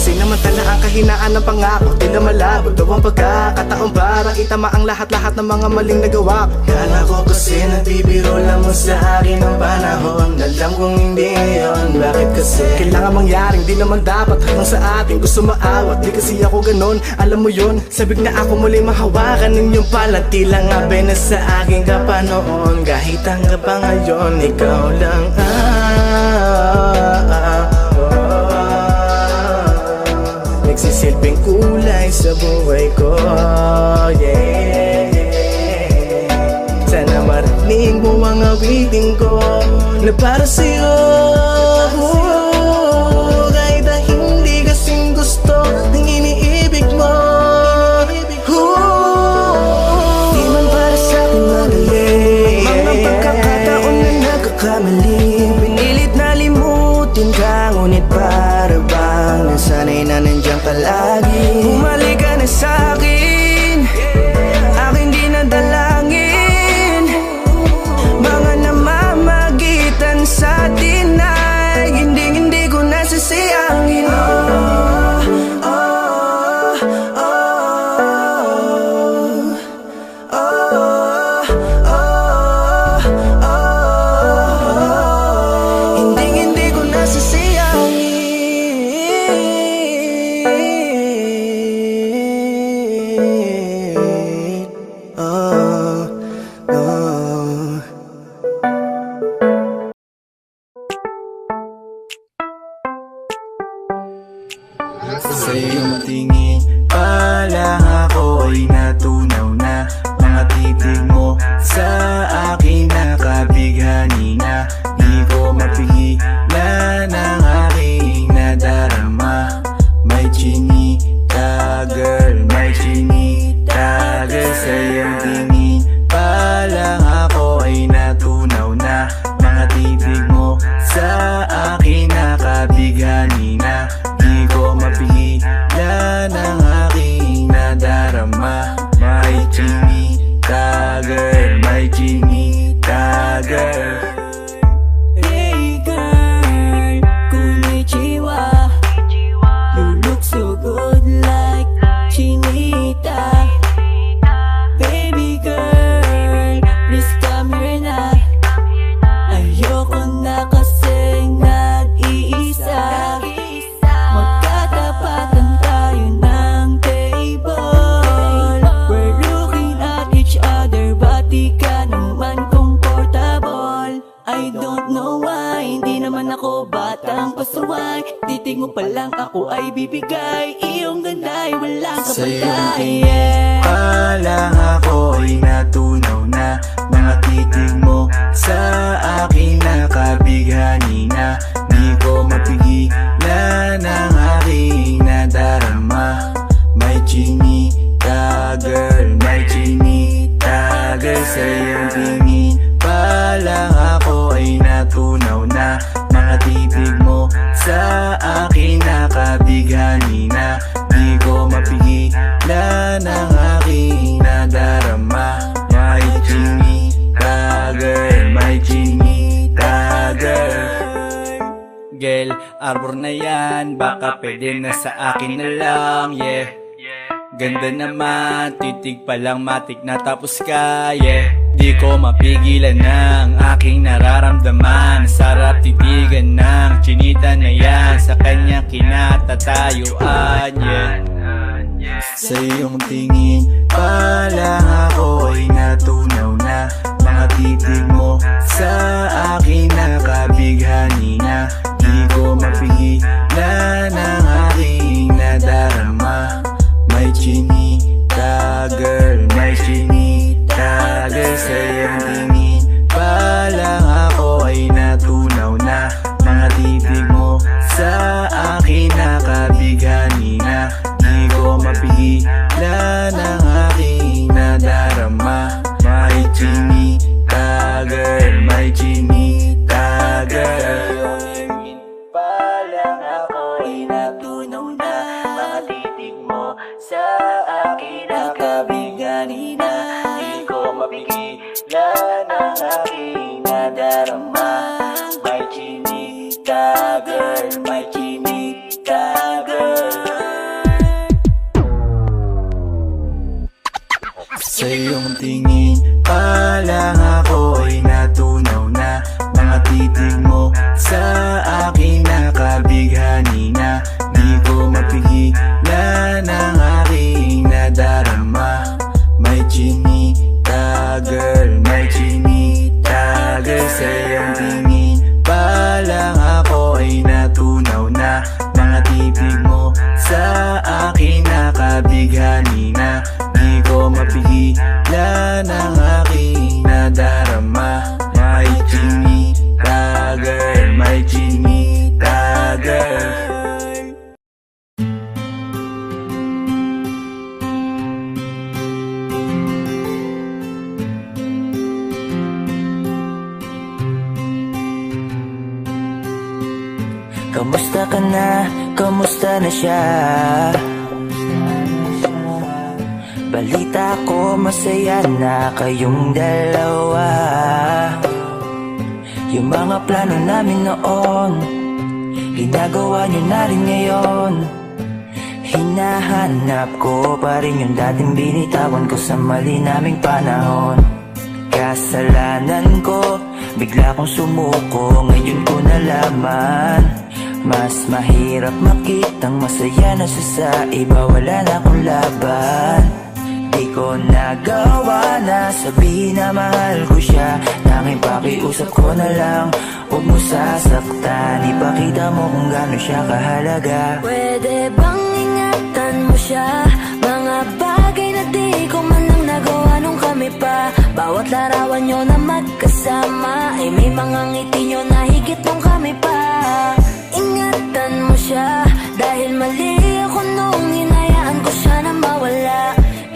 Sinamantala ang kahinaan ng pangako, tila malabo daw ang pagkakataon para itama ang lahat-lahat ng mga maling nagawa ko. Kala ko kasi nagbibiro lamang sa akin ang panahon, alam kong hindi yun. Bakit kasi kailangan mangyaring di naman dapat hanggang sa atin gusto maawat. Di kasi ako ganon, alam mo yun. Sabik na ako muli mahawakan ninyong pala, tila nga na sa akin ka pa noon. Kahit hanggang pa ngayon, ikaw lang nagsisilbing kulay sa buhay ko, yeah. Sana marinig mo ang awitin ko na para sa'yo, kahit na hindi kasing gusto ng iniibig mo. Di man para sa'kin madali, mga pagkakataon na nagkakamali. Pinilit na limutin ka, ngunit para bang nasanay na nandiyan ka lagi. Bumalik ka na sa'kin, aking di nadalangin. Mga namamagitan sa atin ay hindi ko nasasayangin. Hindi ko Sa iyong tingin pa lang ako ay natunaw na. Mga titig mo sa akin nakabighani na. Di ko mapigilan ang aking nadarama. May chinita girl, may chinita girl. Sa iyong tingin pa lang ako ay natunaw na. Mga titig mo sa akin nakabighani na. Di ko mapigilan ang aking nadarama. May chinita girl, may chinita girl. Hey girl, konnichiwa. You look so good like chinita. Baby girl, please come here na. Ayoko na kasing nag-iisa. Magkatapatan tayo ng table. We're looking at each other, but di ka naman comfortable. I don't know why, hindi naman ako batang pasuway. Titig mo pa lang ako ay bibigay. Iyong ganda ay walang Sa iyong kapatay, tingin yeah. pa lang ako ay natunaw na. Mga titig mo sa akin nakabighani na. Di ko mapigilan ang aking nadarama. May chinita girl, may chinita girl. Sa iyong tingin pa lang ako ay natunaw na. Mga titig mo sa akin nakabighani na. Di ko mapigilan ang aking nadarama. May chinita girl, may chinita girl. Girl, arbor na yan, baka pwede na sa akin na lang, yeah. Ganda naman, titig pa lang matik na tapos ka, yeah. Di ko mapigilan ng aking nararamdaman. Sarap titigan ng chinita na yan, sa kanya kinatatayuan, yeah. Sa iyong tingin pa lang ako ay natunaw na. Mga titig mo sa akin nakabighani na. Di ko mapigilan ang aking nadarama. May chinita girl, may chinita girl. Sa iyong tingin pa lang ako ay natunaw na. Mga titig mo sa akin nakabighani na. Di ko mapigilan ang aking nadarama. May chinita girl, may chinita girl. Pa lang ako ay natunaw na. Mga titig mo sa akin nakabighani na. Di ko mapigilan ang aking nadarama. May chinita girl, may chinita girl. Sa iyong tingin pa lang ako ay natunaw na. Mga titig mo sa akin nakabighani na. Di ko mapigilan ang aking nadarama. May chinita girl, may chinita girl. Sa iyong tingin pa lang ako ay natunaw na. Mga titig mo sa akin nakabighani na. Di ko mapigilan ang aking nadarama. May chinita girl, may chinita girl. Kamusta ka na? Kamusta na siya? Balita ko masaya na kayong dalawa. Yung mga plano namin noon, ginagawa nyo na rin ngayon. Hinahanap ko pa rin yung dating binitawan ko sa mali naming panahon. Kasalanan ko, bigla kong sumuko, ngayon ko nalaman. Mas mahirap makitang masaya na siya sa iba, wala na akong laban. Di ko nagawa na sabihin na mahal ko siya. Tanging pakiusap ko na lang, huwag mo sasaktan. Ipakita mo kung gano'n siya kahalaga. Pwede bang ingatan mo siya? Mga bagay na di ko man lang nagawa nung kami pa. Bawat larawan nyo na magkasama ay may mga ngiti nyo na higit nung kami pa. Ingatan mo siya dahil mali ako nung hinayaan ko siya na mawala.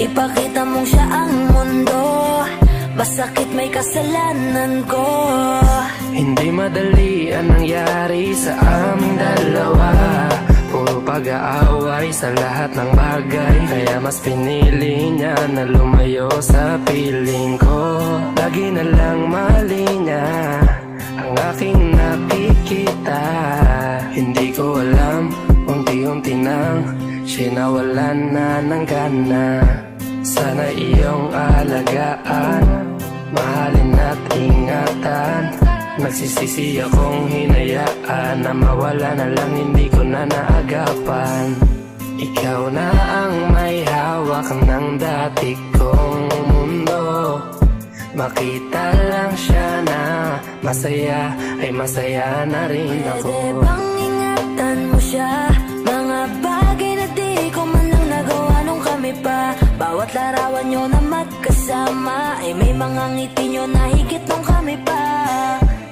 Ipakita mong siya ang mundo, masakit may kasalanan ko. Hindi madali ang nangyari sa aming dalawa. Puro pag-aaway sa lahat ng bagay, kaya mas pinili niya na lumayo sa piling ko. Lagi na lang mali niya ang aking nakikita. Hindi ko alam, unti-unti nang siya nawalan na ng gana. Sana iyong alagaan, mahalin at ingatan. Nagsisisi akong hinayaan na mawala na lang, hindi ko na naagapan. Ikaw na ang may hawak ng dati kong mundo. Makita lang siya na masaya, ay masaya na rin ako. Pwede bang ingatan mo siya? Mga bagay na di ko man lang nagawa nung kami pa. Bawat larawan nyo na magkasama ay may mga ngiti nyo na higit nung kami pa.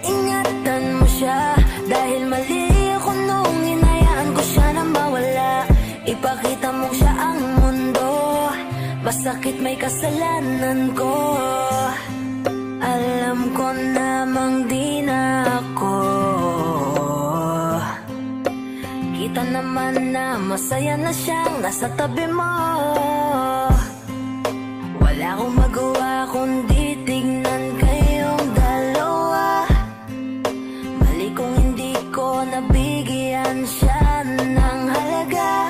Ingatan mo siya dahil mali ako nung hinayaan ko siya na mawala. Ipakita mong siya ang mundo, masakit may kasalanan ko. Alam ko namang di na ako. Kita naman na masaya na siyang nasa tabi mo. Wala akong magawa kundi tignan kayong dalawa. Mali kung hindi ko nabigyan siya ng halaga.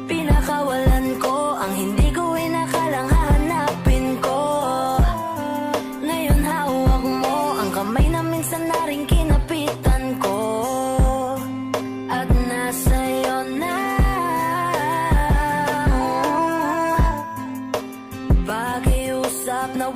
Pinakawalan ko ang hindi ko inakalang hahanapin ko. Ngayon hawak mo ang kamay na minsan na rin kinapitan ko. At nasa'yo na ang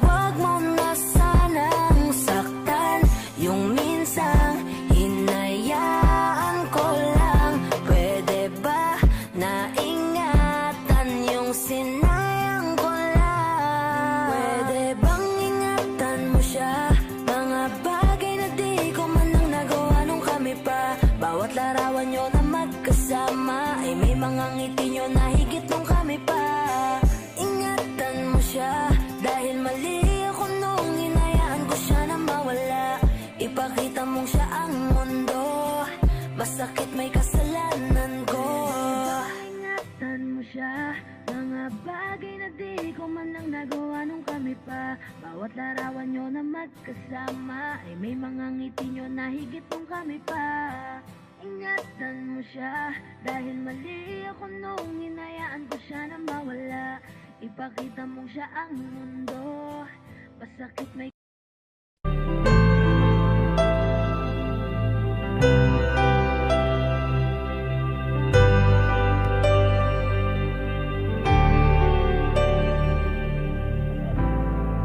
wag mo na sanang saktan yung minsang hinayaan ko lang. Pwede ba na ingatan yung sinayang ko lang? Pwede bang ingatan mo siya? Mga bagay na di ko man lang nagawa nung kami pa. Bawat larawan nyo na magkasama ay may mga ngiti nyo na higit nung kami pa. Ingatan mo siya dahil mali ako nung hinayaan ko siya na mawala. Ipakita mong siya ang mundo, masakit may kasalanan ko. Ingatan mo siya, mga bagay na di ko man lang nagawa nung kami pa. Bawat larawan nyo na magkasama ay may mga ngiti nyo na higit nung kami pa. Ingatan mo siya dahil mali ako nung hinayaan ko siya na mawala. Ipakita mong siya ang mundo, masakit may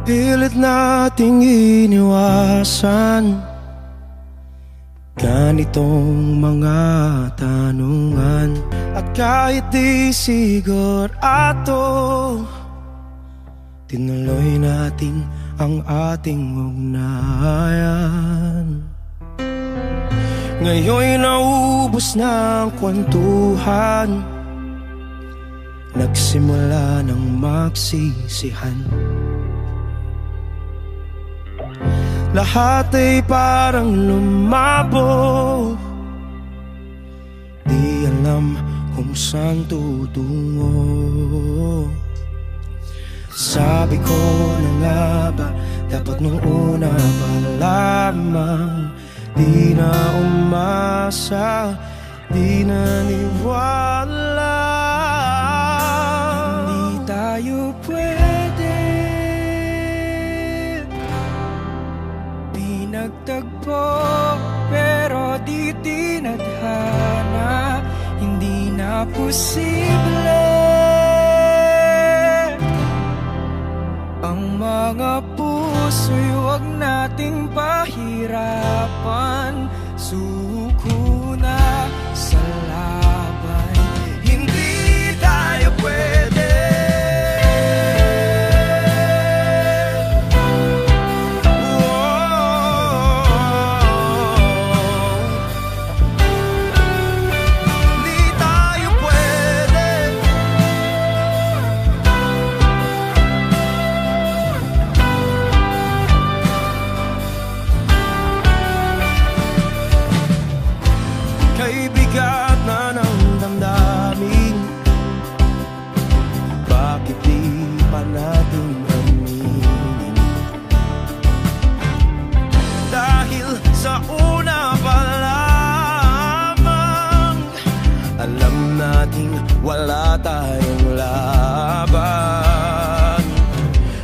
Pilit nating iniwasan ganitong mga tanungan. At kahit di sigurado, tinuloy natin ang ating ugnayan. Ngayon'y naubos na ang kwentuhan, nagsimula ng magsisihan. Lahat ay parang lumabo, di alam kung saan tutungo. Sabi ko na nga ba, dapat nung una pa lamang di na umasa, di naniwala. Hindi tayo pwede nagtagpo, pero di tinadhana. Hindi na posible ang mga puso'y huwag nating pahirapan. Suko na sa laban, hindi tayo pwede. Bigat na ng damdamin, bakit di pa natin aminin? Dahil sa una pa lamang, alam nating wala tayong laban.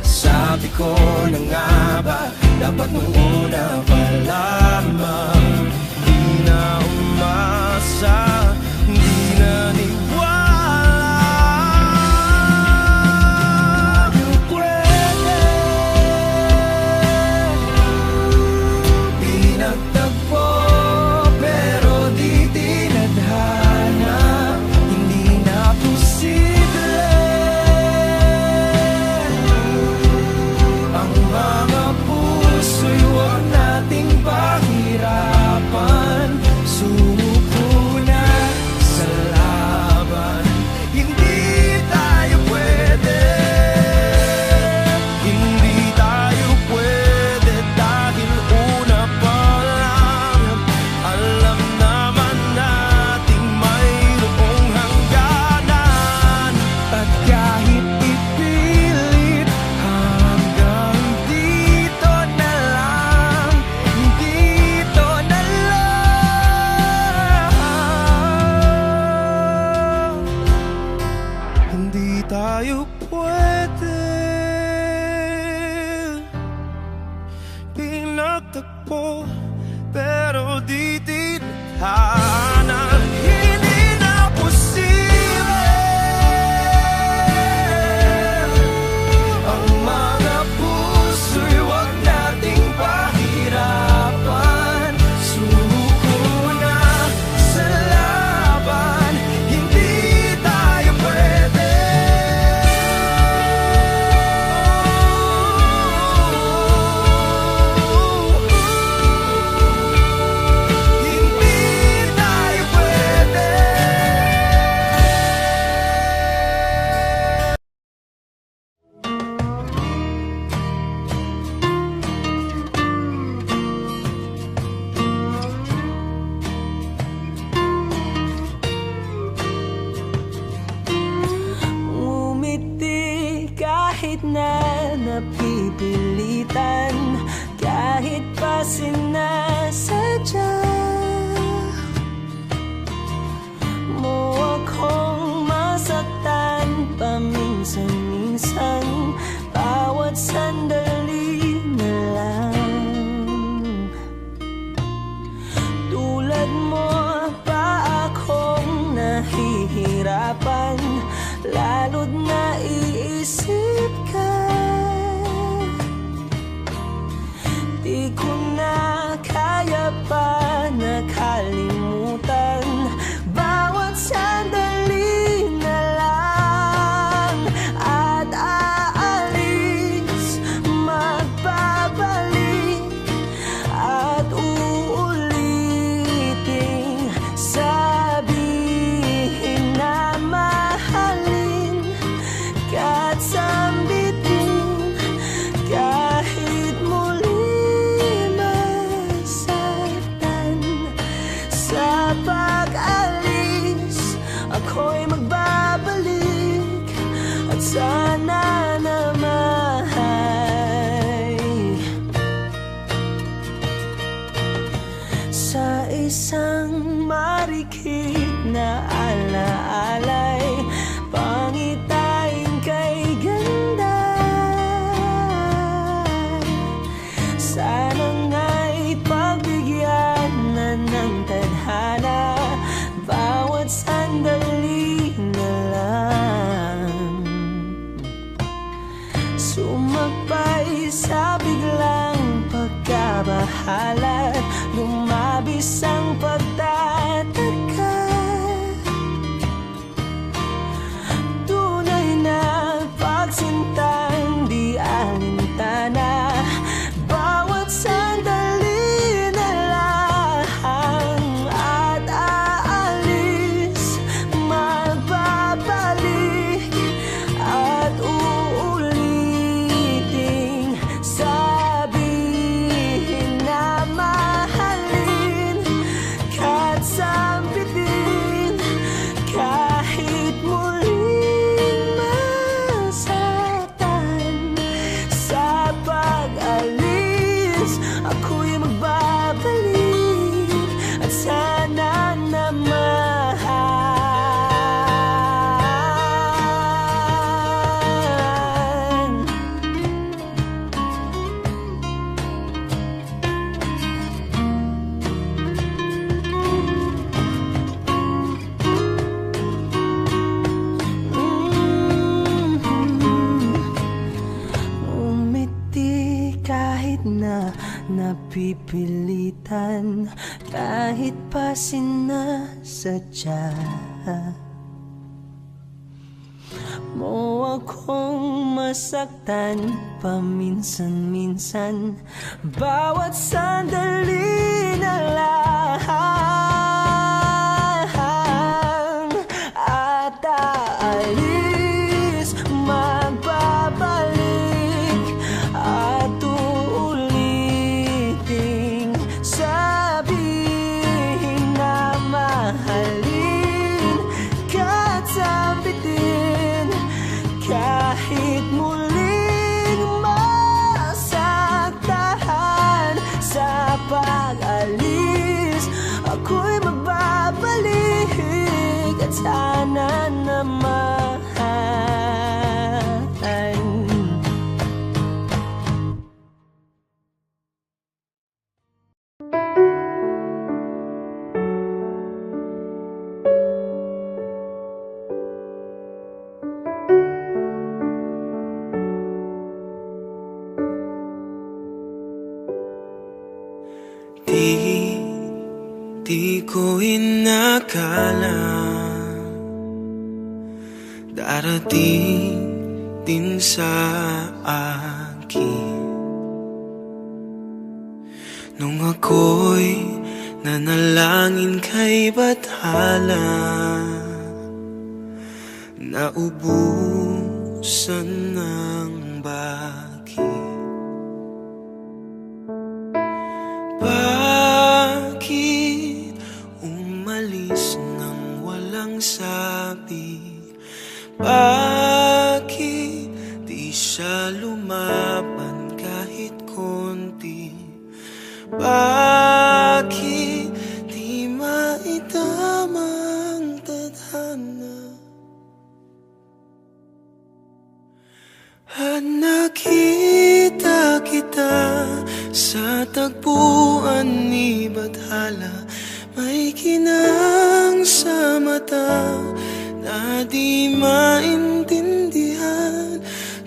Sabi ko na nga ba, dapat nung una pa lamang di na umasa, di naniwala. Tayo pwede di nagtagpo, pero di tinadhana. Hindi na posible ang mga puso'y huwag nating pahirapan. Sumuko na masaktan kahit pa sinasadya mo akong masaktan paminsan-minsan, bawat sandali na lang. Tulad mo pa akong nahihirapan, lalo't naiisip ka. Di ko na kaya pa nakalimutan bawat sandali na lang. At aalis, magbabalik at uulitin, sabihin na mahalin ka't sambitin kahit muli masaktan. Sa pag-alis, ako'y magbabalik at sana naman sa isang marikit na alaalay, pangitain kay ganda. Sana nga'y pagbigyan na ng tadhana bawat sandali na lang. Sumakbay sa biglang pagkabahala, lumabis ang pagtataka. Tunay na pagsintang di alintana, bawat sandali na lang. At aalis, magbabalik at uulitin, sabihin na mahalin ka't sambitin kahit muling masaktan. Sa pag-alis, ako'y magbabalik at sana naman umiti kahit na napipilitan, kahit pa sinasadya mo akong masaktan paminsan-minsan, bawat sandali na lang. At aalis, magbabalik at uulitin, sabihin na mahalin ka't sambitin kahit muling masaktan. Sa pag-alis, ako'y magbabalik at sana naman Di ko inakala darating din sa akin nung ako'y nanalangin kay Bathala, naubusan ng bakit. Bakit umalis nang walang sabi? Bakit di siya lumaban kahit kita sa tagpuan ni Bathala. May kinang sa mata na di maintindihan.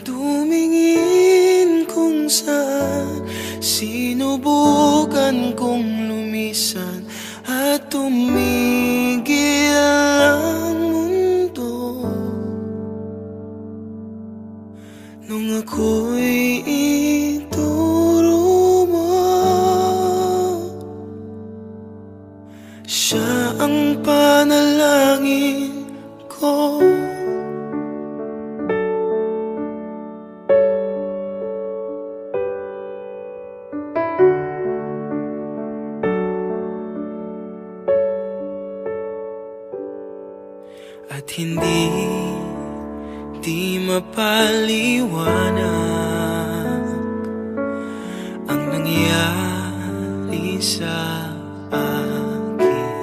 Tumingin kung saan, sinubukan kong lumisan at tumigil ang mundo. Nung ako'y ituro mo, siya ang panalangin ko. At hindi di mapaliwanag ang nangyari sa akin.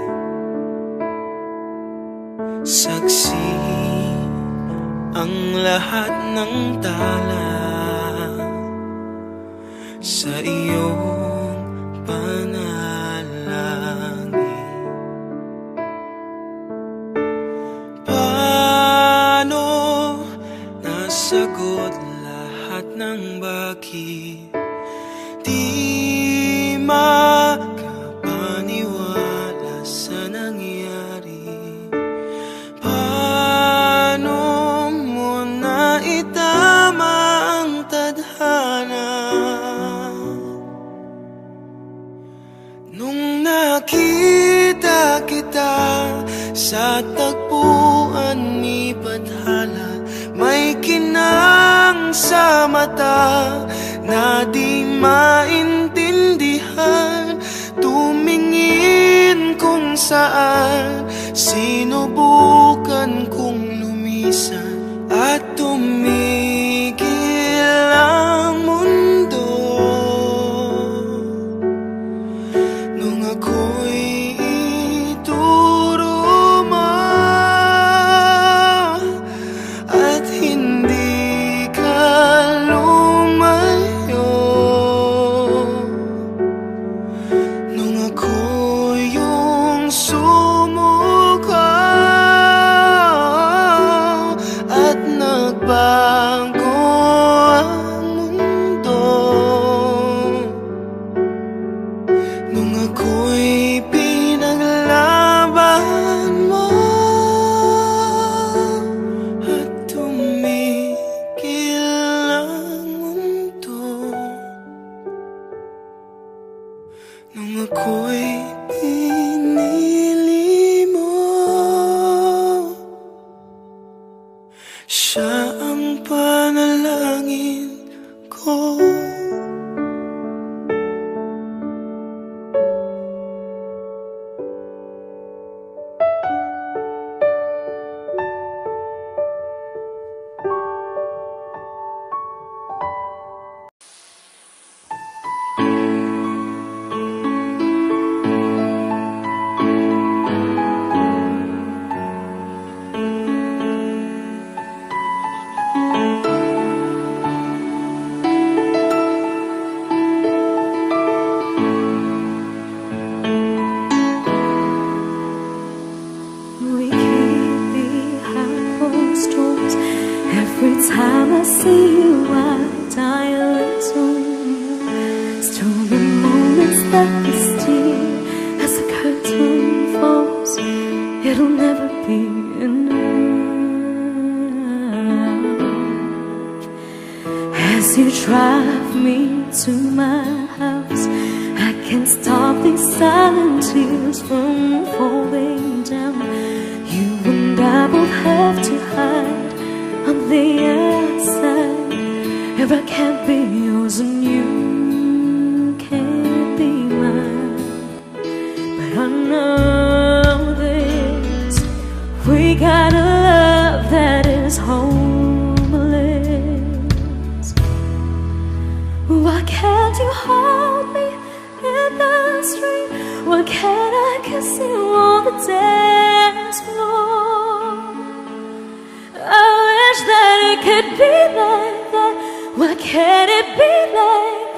Saksi ang lahat ng tala sa iyong panalangin. Paano nasagot lahat ng bakit di makapaniwala sa nangyari? Paano mo naitama ang tadhana nung nakita kita sa tagpuan ni Bathala? May kinang sa mata na di maintindihan. Tumingin kung saan, sinubukan kong lumisan at tumigil ang mundo. Nung ako'y ituro mo at hindi ka lumayo, nung ako yung sumuko at nagbago ang mundo, nung ako'y pinaglaban mo at tumigil ang mundo, nung ako'y pinili mo, siya ang panalangin ko. We keep behind closed doors. Every time I see you, I die a little more. Stormy moments that we steal as the curtain falls. It'll never be enough. As you drive me to my house, I can't stop these silent tears from falling down. You and I both have to hide on the outside. If I can't be yours and you can't be mine, but I know this: we got a love that is homeless. Why can't you hold me in the street? Why can't I kiss you on the dance floor? I wish that it could be like that. Why can't it be like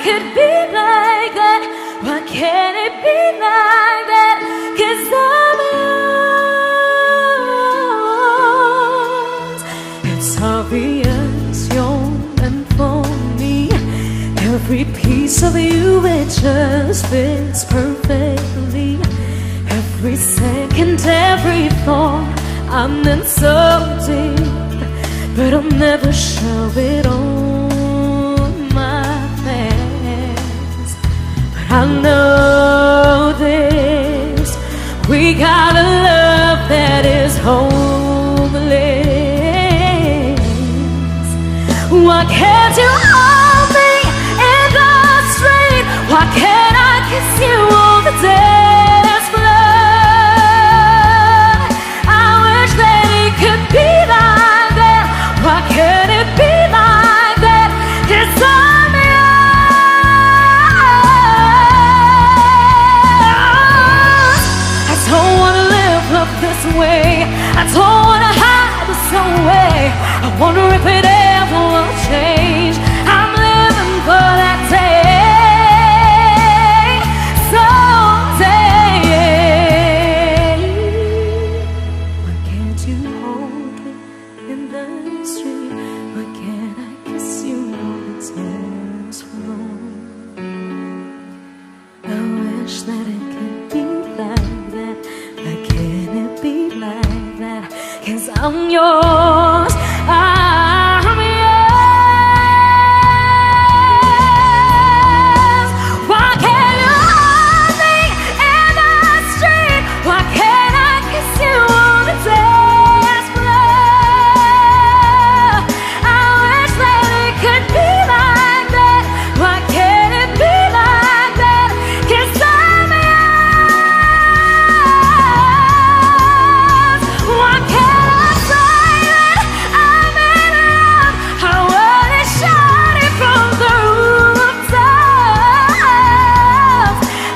could be like that? Why can't it be like that? 'Cause I'm yours. It's obvious you're meant for me. Every piece of you, it just fits perfectly. Every second, every thought, I'm in so deep, but I'll never show it on my face. But I know this, we got a love that is homeless. Why can't you hold me in the street? Why can't I kiss you on the dance floor? I wish that it could be like that. Why can't it be like that? 'Cause I'm yours. I don't wanna live up this way. I don't wanna hide this away. I wonder if it ever will change. I'm living for that day, someday. Why can't you hold me in the street? Why can't I kiss you on the dance floor? I wish that it could be like that. Why can't it be like that? 'Cause I'm yours. I'm yours. Why can't you hold me in the street? Why can't I kiss you on the dance floor? I wish that it could be like that. Why can't it be like that? 'Cause I'm yours. Why can't I say that I'm in love? I wanna shout it from the rooftops.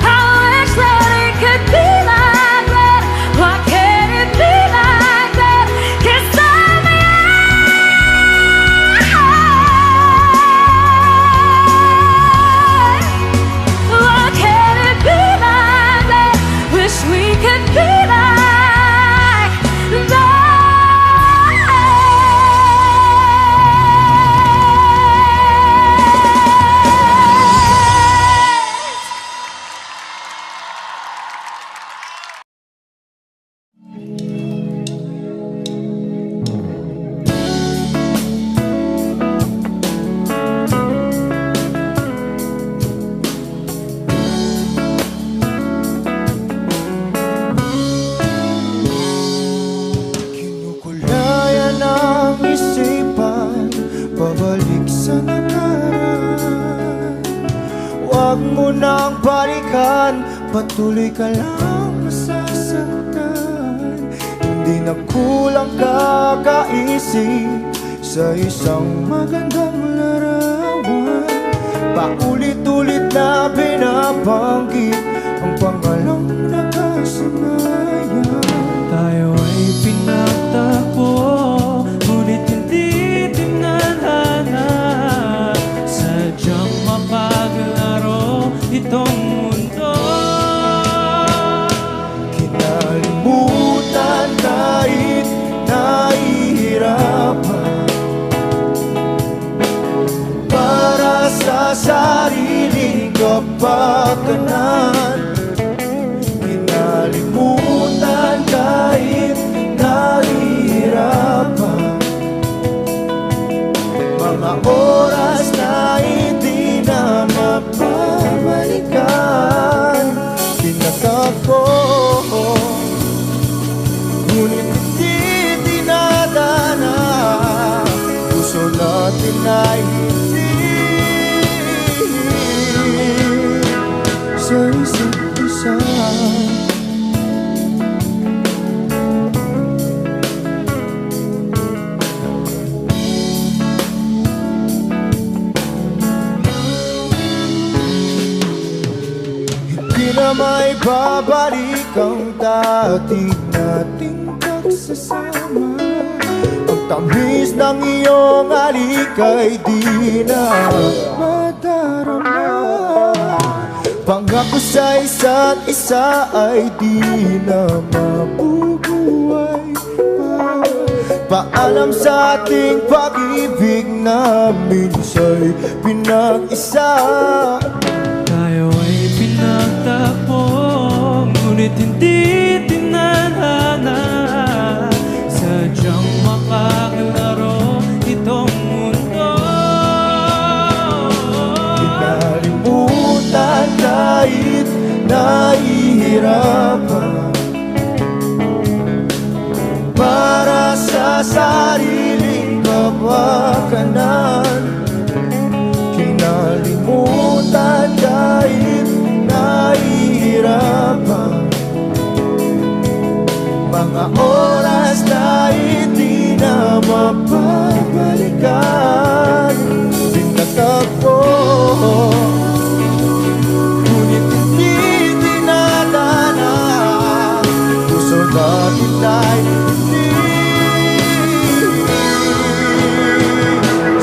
I wish that it could be like that. Why can't it be like that? 'Cause I'm yours. Why can't it be like that? Wish we could be like that. Kinukulayan ang isipan, pabalik sa nakaraan. Huwag mo nang balikan, patuloy ka lang masasaktan. Hindi na kulang kakaisip sa isang magandang larawan. Paulit-ulit na binabanggit ang pangalang nakasanayan. Tayo ay pinagtagpo, ngunit hindi tinadhana. Sadyang mapaglaro itong mundo. Kinalimutan kahit nahihirapan, para sa sariling kapakanan. Kinalimutan kahit nahihirapan, mga oras na hindi na mapabalikan. Pinatagpo, ngunit hindi dinadana. Puso natin ay hindi sa isa't isa. Hindi na may babalik ang dati nating pagsasama. Ang tamis ng iyong halik ay di na madarama. Pangako sa isa't isa ay di na mabubuhay pa. Paalam sa ating pag-ibig na minsa'y pinag-isa. Tayo ay pinagtapos, ngunit hindi tinadhana. Sadyang makakalaro itong mundo. Kinalimutan kahit nahihirapan, para sa sariling kapakanan. Kinalimutan kahit nahihirapan, mga oras na hindi na mapabalikan. Pinatagpo, ngunit hindi dinadana. Puso natin ay hindi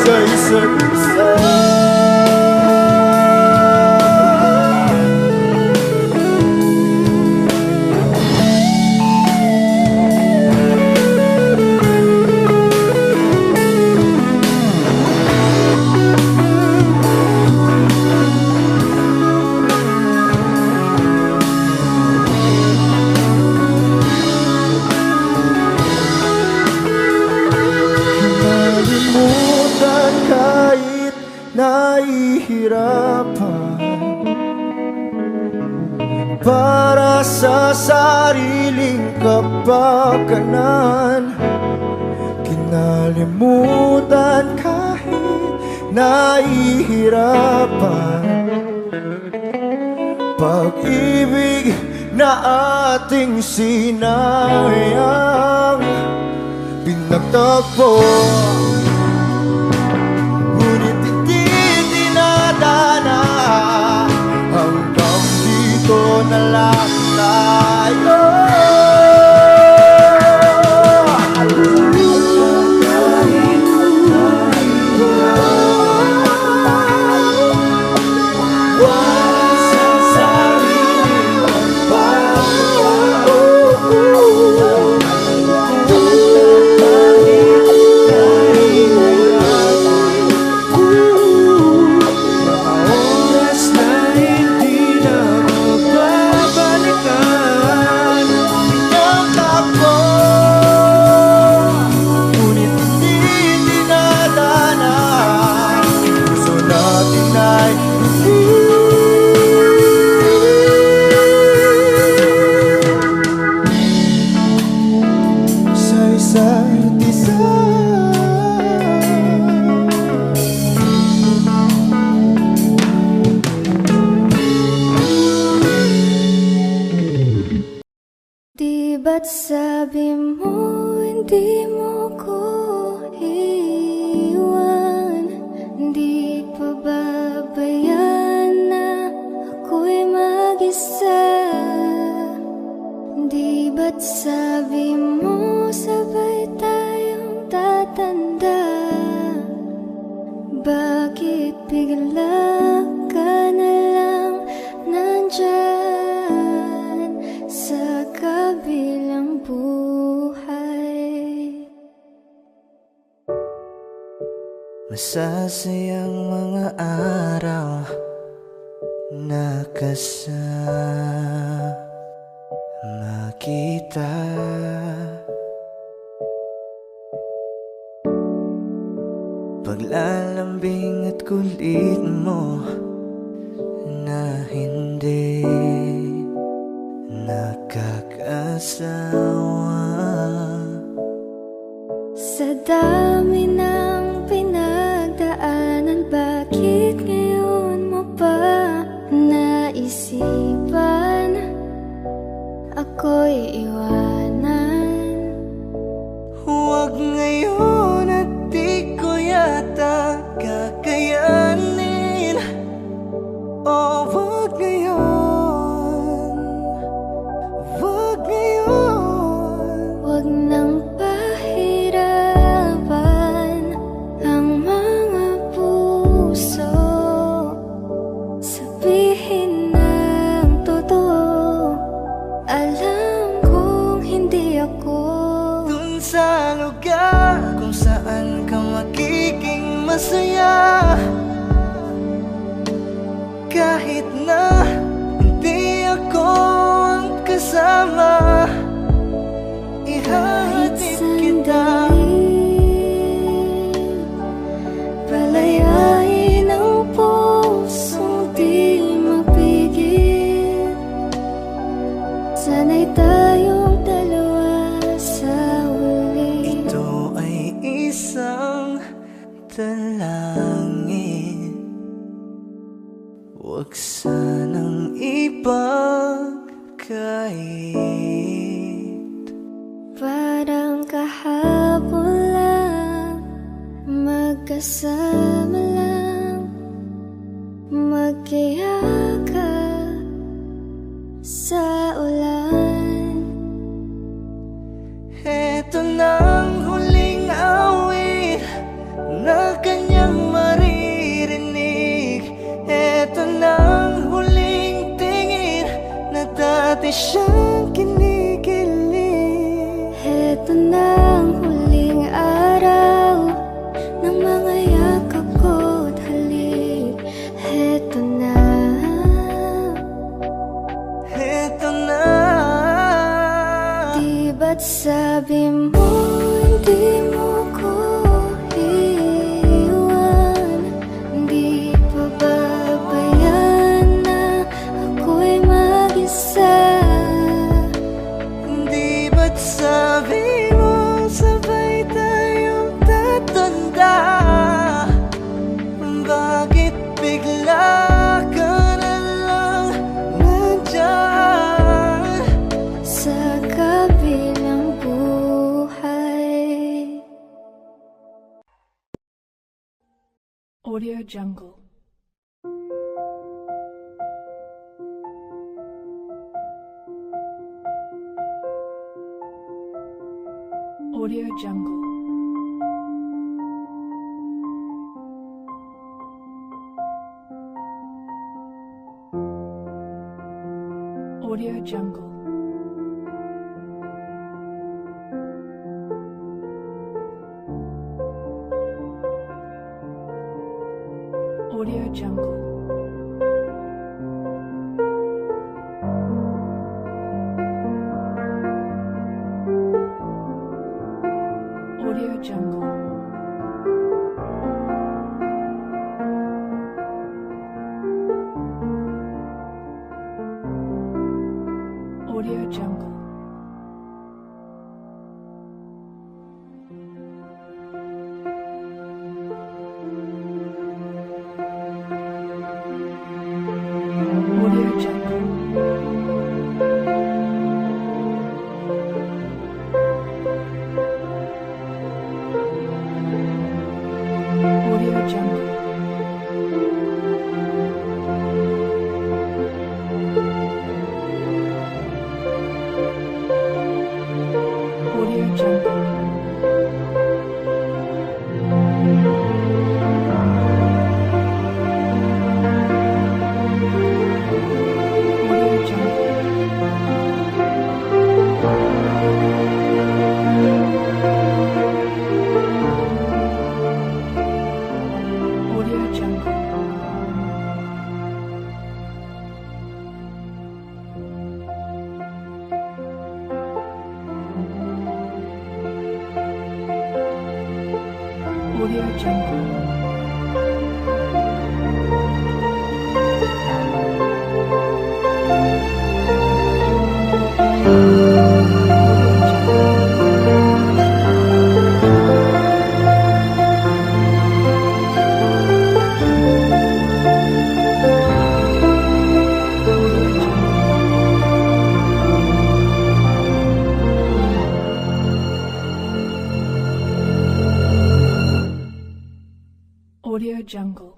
sa isa't isa. Kinalimutan kahit nahihirapan, para sa sariling kapakanan. Kinalimutan kahit nahihirapan, pag-ibig na ating sinayang. Pinagtagpo, ngunit hindi dinadana. Hanggang dito na lang tayo. Di ba't sabi mo hindi mo ko iwan? Di pa babayan na ako'y mag-isa? Di ba't sabi mo sabay tayong tatanda? Bakit bigla ka na lang nandyan sa kabilang buhay? Masasayang mga araw na kasama kita. Paglalambing at kulit mo na hindi nakakasawa. Sa dami ng pinagdaanan, bakit ngayon mo pa naisipan ako'y iwanan? Huwag ngayon at di ko yata kakayanin. Oh, huwag ngayon, huwag ngayon. Huwag nang pahirapan. kahit na hindi ako ang kasama, ihahatid kita. Palayain ang pusong di mapigil. Sana'y tayong dalawa sa huli. Ito ay isang dalangin, huwag sanang ipagkait. Parang kahapon lang, magkasama lang, magkayakap sa ulan. Eto nang huling awit na kanyang maririnig. Eto nang huling tingin na dati siyang kinikilig. Heto na ang huling araw ng mga yakap ko't halik. Heto na. Eto na. Di ba't sabi mo hindi mo ko iwan? Di pa babayan na ako'y mag-isa? Di ba't sabi mo sabay tayong tatanda? Bakit bigla ka na lang nandyan Sa kabilang buhay. Audio Jungle. Audio Jungle. Audio Jungle. Audio Jungle. Audio Jungle. Audio Jungle. Audio Jungle. Audio Jungle. Audio Jungle. Audio Jungle. Audio Jungle. Audio Jungle. Audio Jungle.